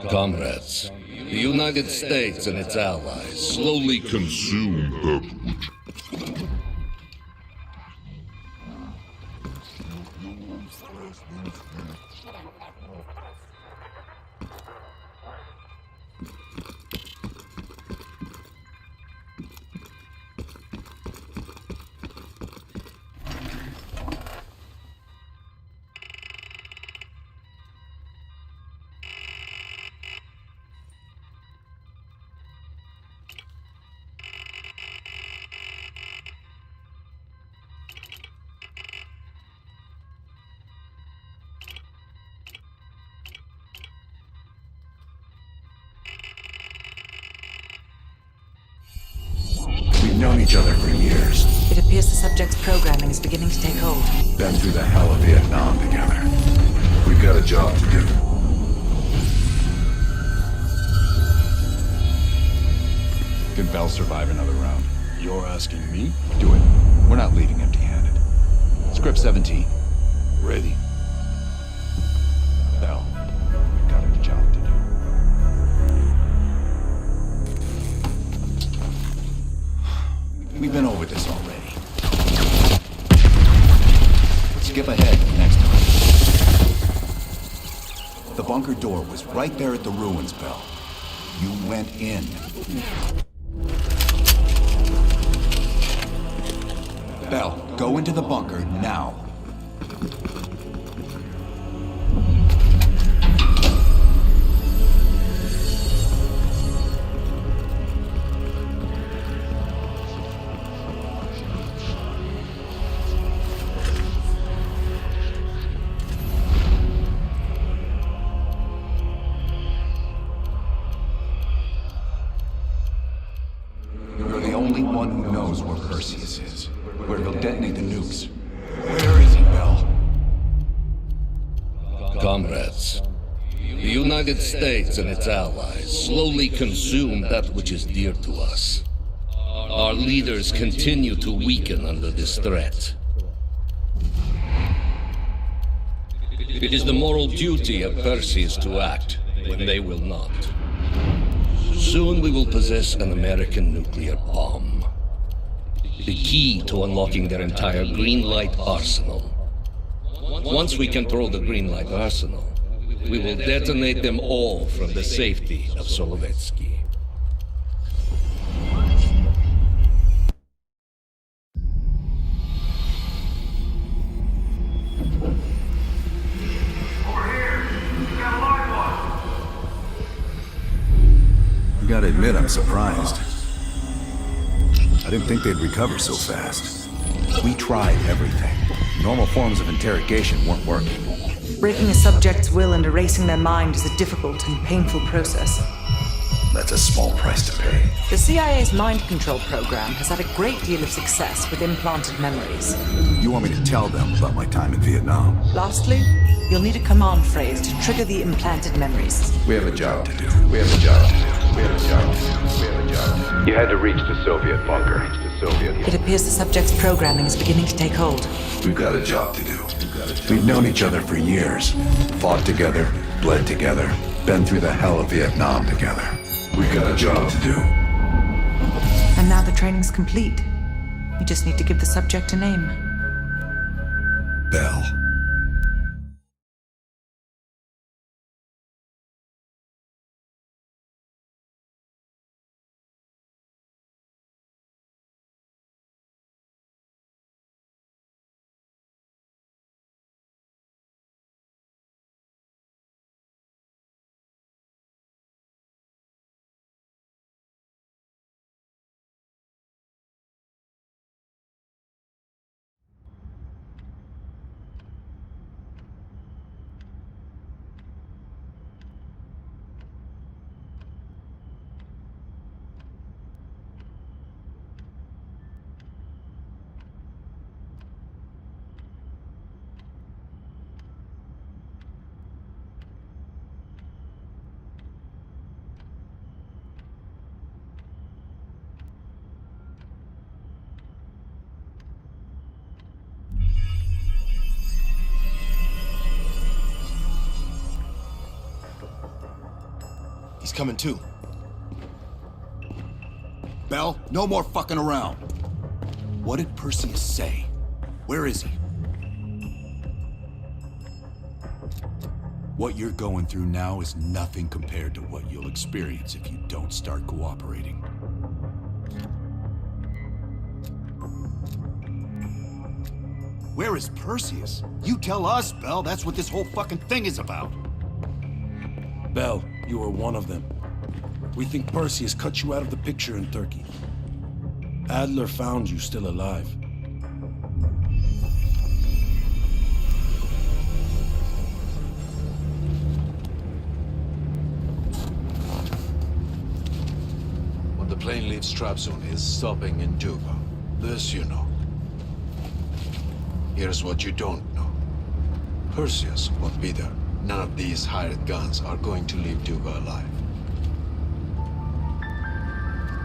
Comrades, the United States and its allies slowly consume that which...
We've known each other for years.
It appears the subject's programming is beginning to take hold.
Been through the hell of Vietnam together. We've got a job to do.
Can Bell survive another round?
You're asking me?
Do it. We're not leaving empty-handed. Script 17.
Ready.
Bell, we've got a job to do. We've been over this already. Skip ahead next time. The bunker door was right there at the ruins, Bell. You went in. Bell, go into the bunker now. You're the only one who knows where Perseus is, where he'll detonate the nukes. Where is he, Bell?
Comrades, the United States and its allies slowly consume that which is dear to us. Our leaders continue to weaken under this threat. It is the moral duty of Perseus to act when they will not. Soon we will possess an American nuclear bomb. The key to unlocking their entire green light arsenal. Once we control the green light arsenal, we will detonate them all from the safety of Solovetsky.
I gotta admit, I'm surprised. I didn't think they'd recover so fast. We tried everything. Normal forms of interrogation weren't working.
Breaking a subject's will and erasing their mind is a difficult and painful process.
That's a small price to pay.
The CIA's mind control program has had a great deal of success with implanted memories.
You want me to tell them about my time in Vietnam?
Lastly, you'll need a command phrase to trigger the implanted memories.
We have a job to do. We have a job to do. We have a job to do. We have a job to do.
You had to reach the Soviet bunker.
It appears the subject's programming is beginning to take hold.
We've got a job to do. We've known each other for years. Fought together, bled together, been through the hell of Vietnam together. We've got a job to do.
And now the training's complete. You just need to give the subject a name.
Bell.
He's coming too.
Bell, no more fucking around. What did Perseus say? Where is he? What you're going through now is nothing compared to what you'll experience if you don't start cooperating. Where is Perseus? You tell us, Bell. That's what this whole fucking thing is about.
Bell, you are one of them. We think Perseus cut you out of the picture in Turkey. Adler found you still alive.
When the plane leaves Trabzon, it's stopping in Duga. This you know. Here's what you don't know. Perseus won't be there. None of these hired guns are going to leave Duga alive.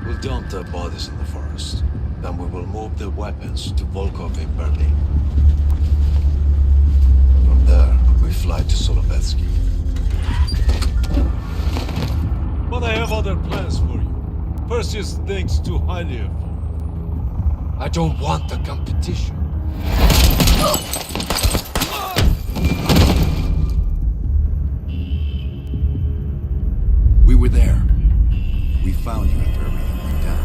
We'll dump their bodies in the forest. Then we will move the weapons to Volkov in Berlin. From there, we fly to Solovetsky.
But I have other plans for you. Perseus thinks too highly of you.
I don't want the competition.
We were there. We found you after everything went down.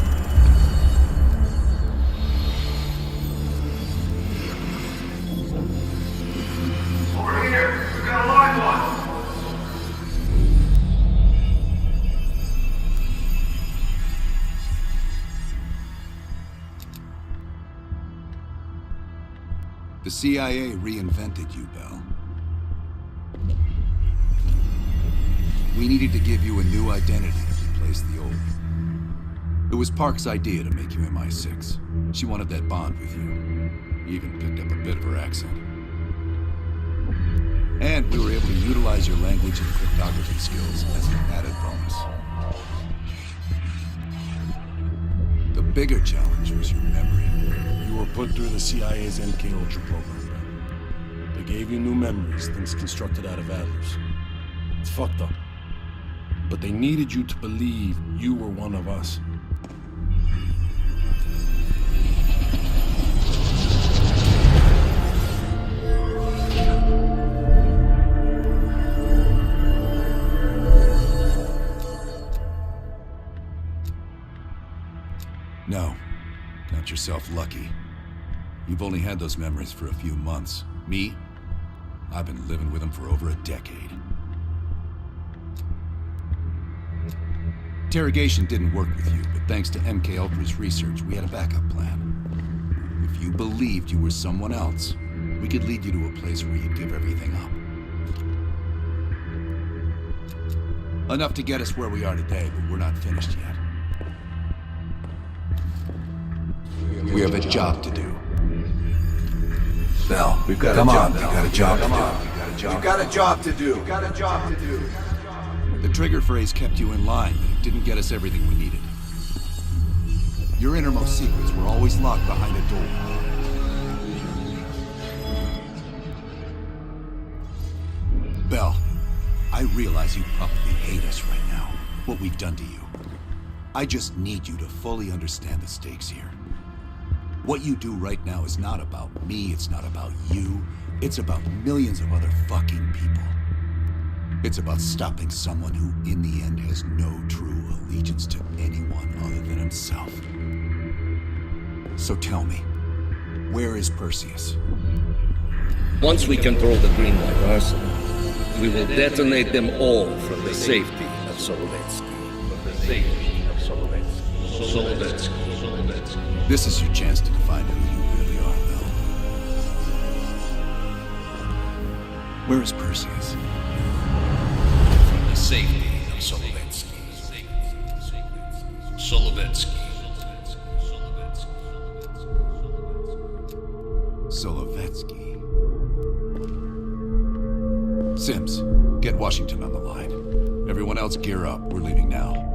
Over here! We got a live one!
The CIA reinvented you, Bell. We needed to give you a new identity to replace the old. It was Park's idea to make you MI6. She wanted that bond with you. You even picked up a bit of her accent. And we were able to utilize your language and cryptography skills as an added bonus. The bigger challenge was your memory.
You were put through the CIA's MK-Ultra program. They gave you new memories, things constructed out of Adler's. It's fucked up. But they needed you to believe you were one of us.
No, count yourself lucky. You've only had those memories for a few months. Me? I've been living with them for over a decade. Interrogation didn't work with you, but thanks to MK-Ultra's research, we had a backup plan. If you believed you were someone else, we could lead you to a place where you'd give everything up. Enough to get us where we are today, but we're not finished yet. We have a job to do.
Bell, we've got
Come
a job.
on,
We've
Bell.
got a job
Come
to
on.
do. We've got a job to do.
We've got a job to do. The trigger phrase kept you in line, but it didn't get us everything we needed. Your innermost secrets were always locked behind a door. Bell, I realize you probably hate us right now, what we've done to you. I just need you to fully understand the stakes here. What you do right now is not about me, it's not about you. It's about millions of other fucking people. It's about stopping someone who, in the end, has no true allegiance to anyone other than himself. So tell me, where is Perseus?
Once we control the Green Light Arsenal, we will detonate them all from the safety of Solovetsky.
This is your chance to define who you really are, Bell. Where is Perseus?
From the safety of Solovetsky.
Solovetsky. Sims, get Washington on the line. Everyone else gear up. We're leaving now.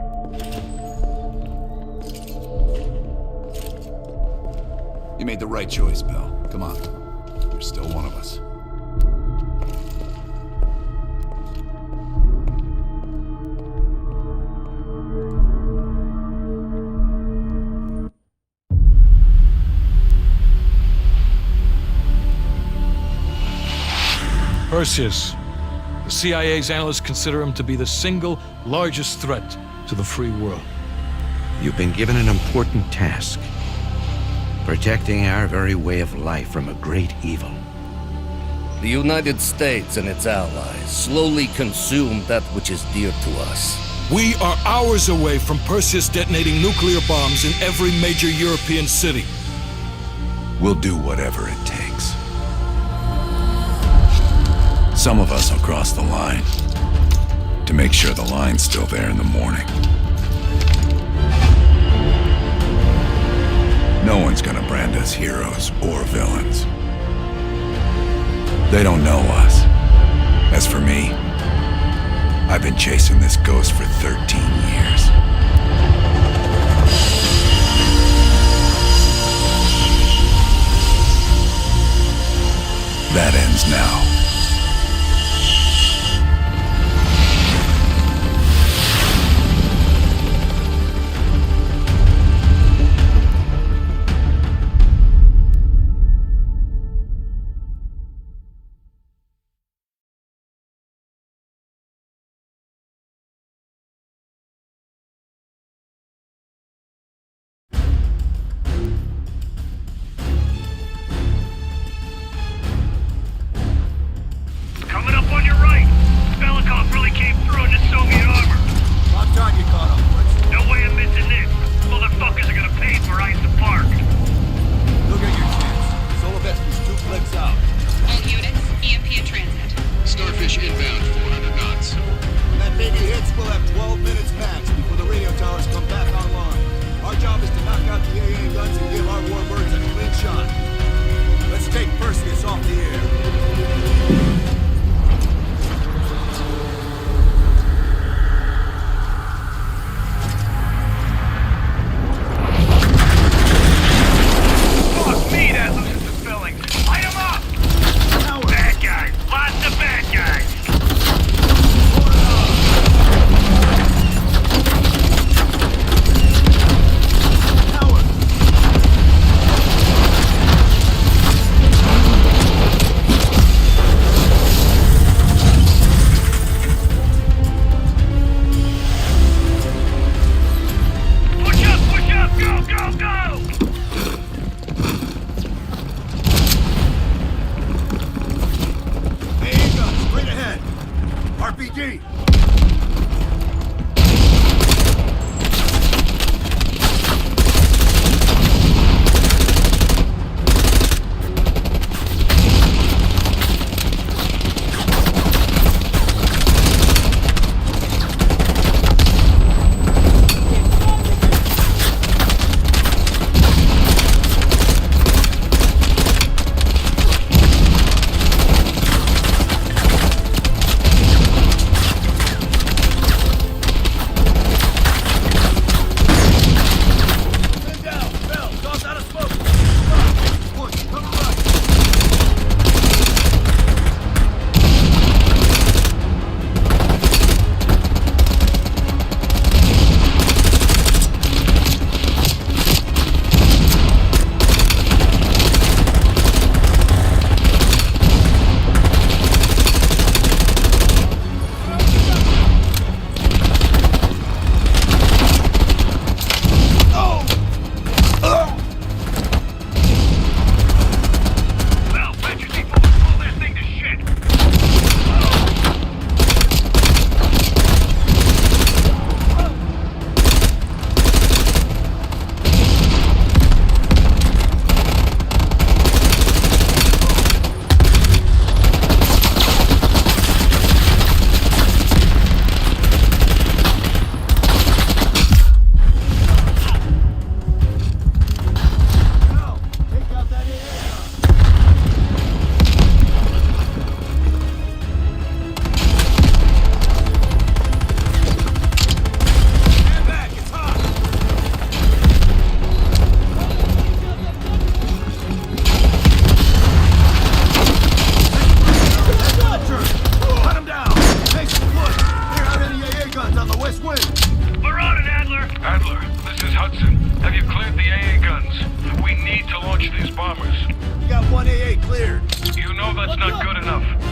You made the right choice, Bell. Come on. You're still one of us.
Perseus. The CIA's analysts consider him to be the single largest threat to the free world.
You've been given an important task. Protecting our very way of life from a great evil.
The United States and its allies slowly consume that which is dear to us.
We are hours away from Perseus detonating nuclear bombs in every major European city.
We'll do whatever it takes. Some of us will cross the line to make sure the line's still there in the morning. No one's gonna brand us heroes or villains. They don't know us. As for me, I've been chasing this ghost for 13 years. That ends now.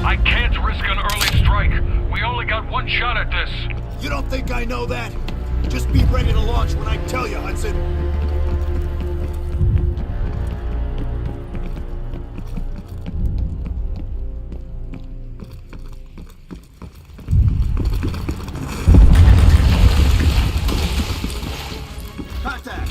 I can't risk an early strike. We only got one shot at this.
You don't think I know that? Just be ready to launch when I tell you, Hudson. Contact!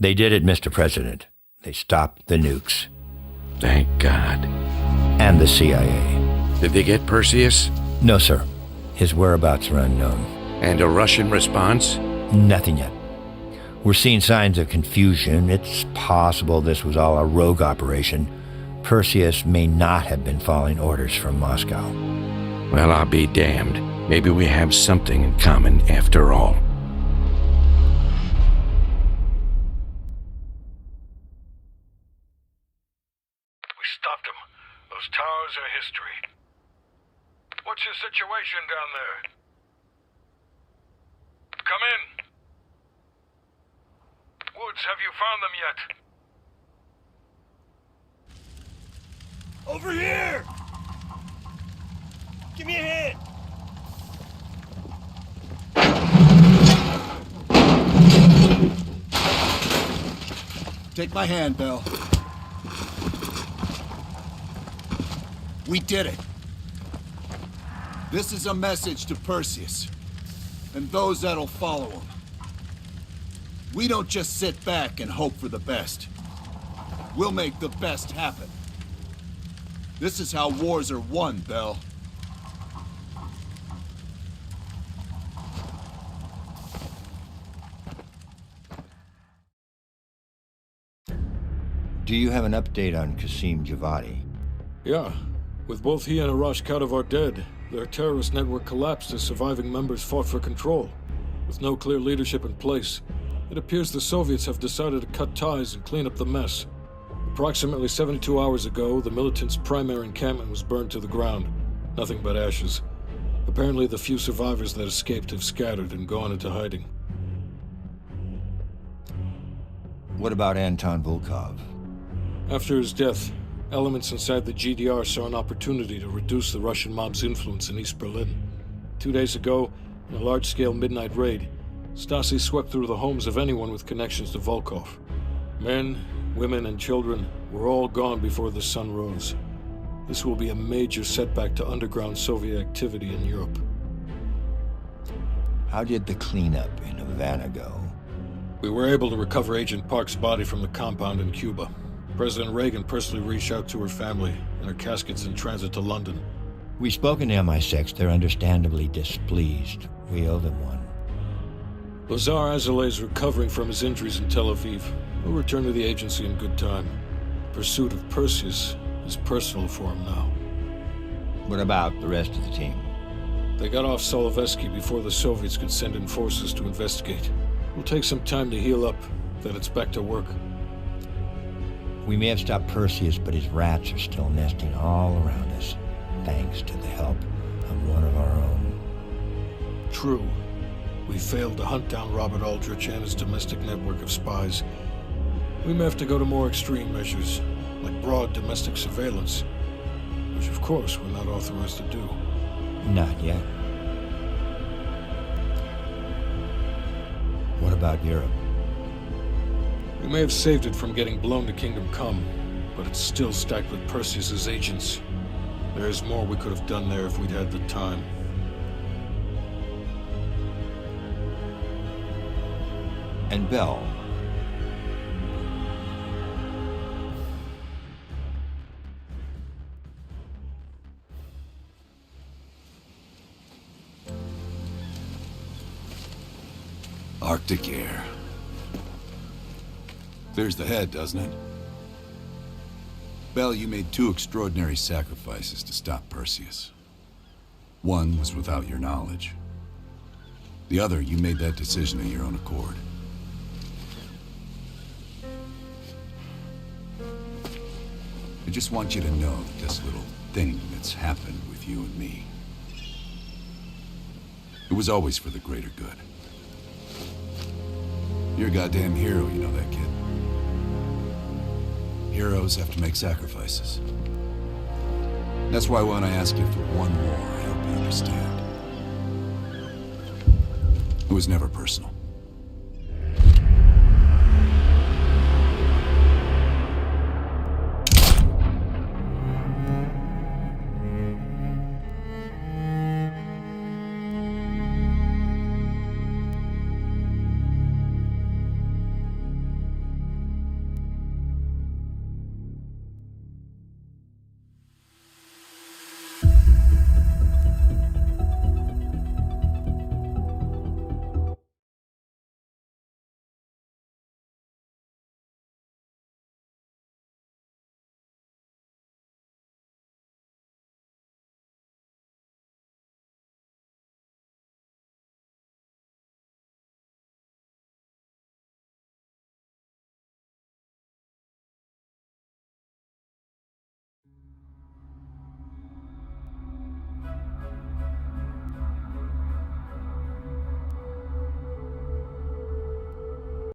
They did it, Mr. President. They stopped the nukes.
Thank God.
And the CIA.
Did they get Perseus?
No, sir. His whereabouts are unknown.
And a Russian response?
Nothing yet. We're seeing signs of confusion. It's possible this was all a rogue operation. Perseus may not have been following orders from Moscow.
Well, I'll be damned. Maybe we have something in common after all.
Stopped them. Those towers are history. What's your situation down there? Come in. Woods, have you found them yet?
Over here! Give me a hand! Take my hand, Bell. We did it. This is a message to Perseus, and those that'll follow him. We don't just sit back and hope for the best. We'll make the best happen. This is how wars are won, Bell.
Do you have an update on Qasim Javadi?
Yeah. With both he and Arash Kadivar dead, their terrorist network collapsed as surviving members fought for control. With no clear leadership in place, it appears the Soviets have decided to cut ties and clean up the mess. Approximately 72 hours ago, the militants' primary encampment was burned to the ground. Nothing but ashes. Apparently, the few survivors that escaped have scattered and gone into hiding.
What about Anton Volkov?
After his death, elements inside the GDR saw an opportunity to reduce the Russian mob's influence in East Berlin. 2 days ago, in a large-scale midnight raid, Stasi swept through the homes of anyone with connections to Volkov. Men, women, and children were all gone before the sun rose. This will be a major setback to underground Soviet activity in Europe.
How did the cleanup in Havana go?
We were able to recover Agent Park's body from the compound in Cuba. President Reagan personally reached out to her family, and her casket's in transit to London.
We've spoken to MI6. They're understandably displeased. We owe them one.
Lazar Azalea is recovering from his injuries in Tel Aviv. He'll return to the agency in good time. Pursuit of Perseus is personal for him now.
What about the rest of the team?
They got off Solovetsky before the Soviets could send in forces to investigate. It'll take some time to heal up, then it's back to work.
We may have stopped Perseus, but his rats are still nesting all around us, thanks to the help of one of our own.
True. We failed to hunt down Robert Aldrich and his domestic network of spies. We may have to go to more extreme measures, like broad domestic surveillance, which of course we're not authorized to do.
Not yet. What about Europe?
We may have saved it from getting blown to Kingdom Come, but it's still stacked with Perseus's agents. There's more we could have done there if we'd had the time.
And Bell?
Arctic air. Clears the head, doesn't it? Bell, you made 2 extraordinary sacrifices to stop Perseus. One was without your knowledge. The other, you made that decision of your own accord. I just want you to know that this little thing that's happened with you and me, it was always for the greater good. You're a goddamn hero, you know that, kid. Heroes have to make sacrifices. That's why when I ask you for one more, I hope you understand. It was never personal.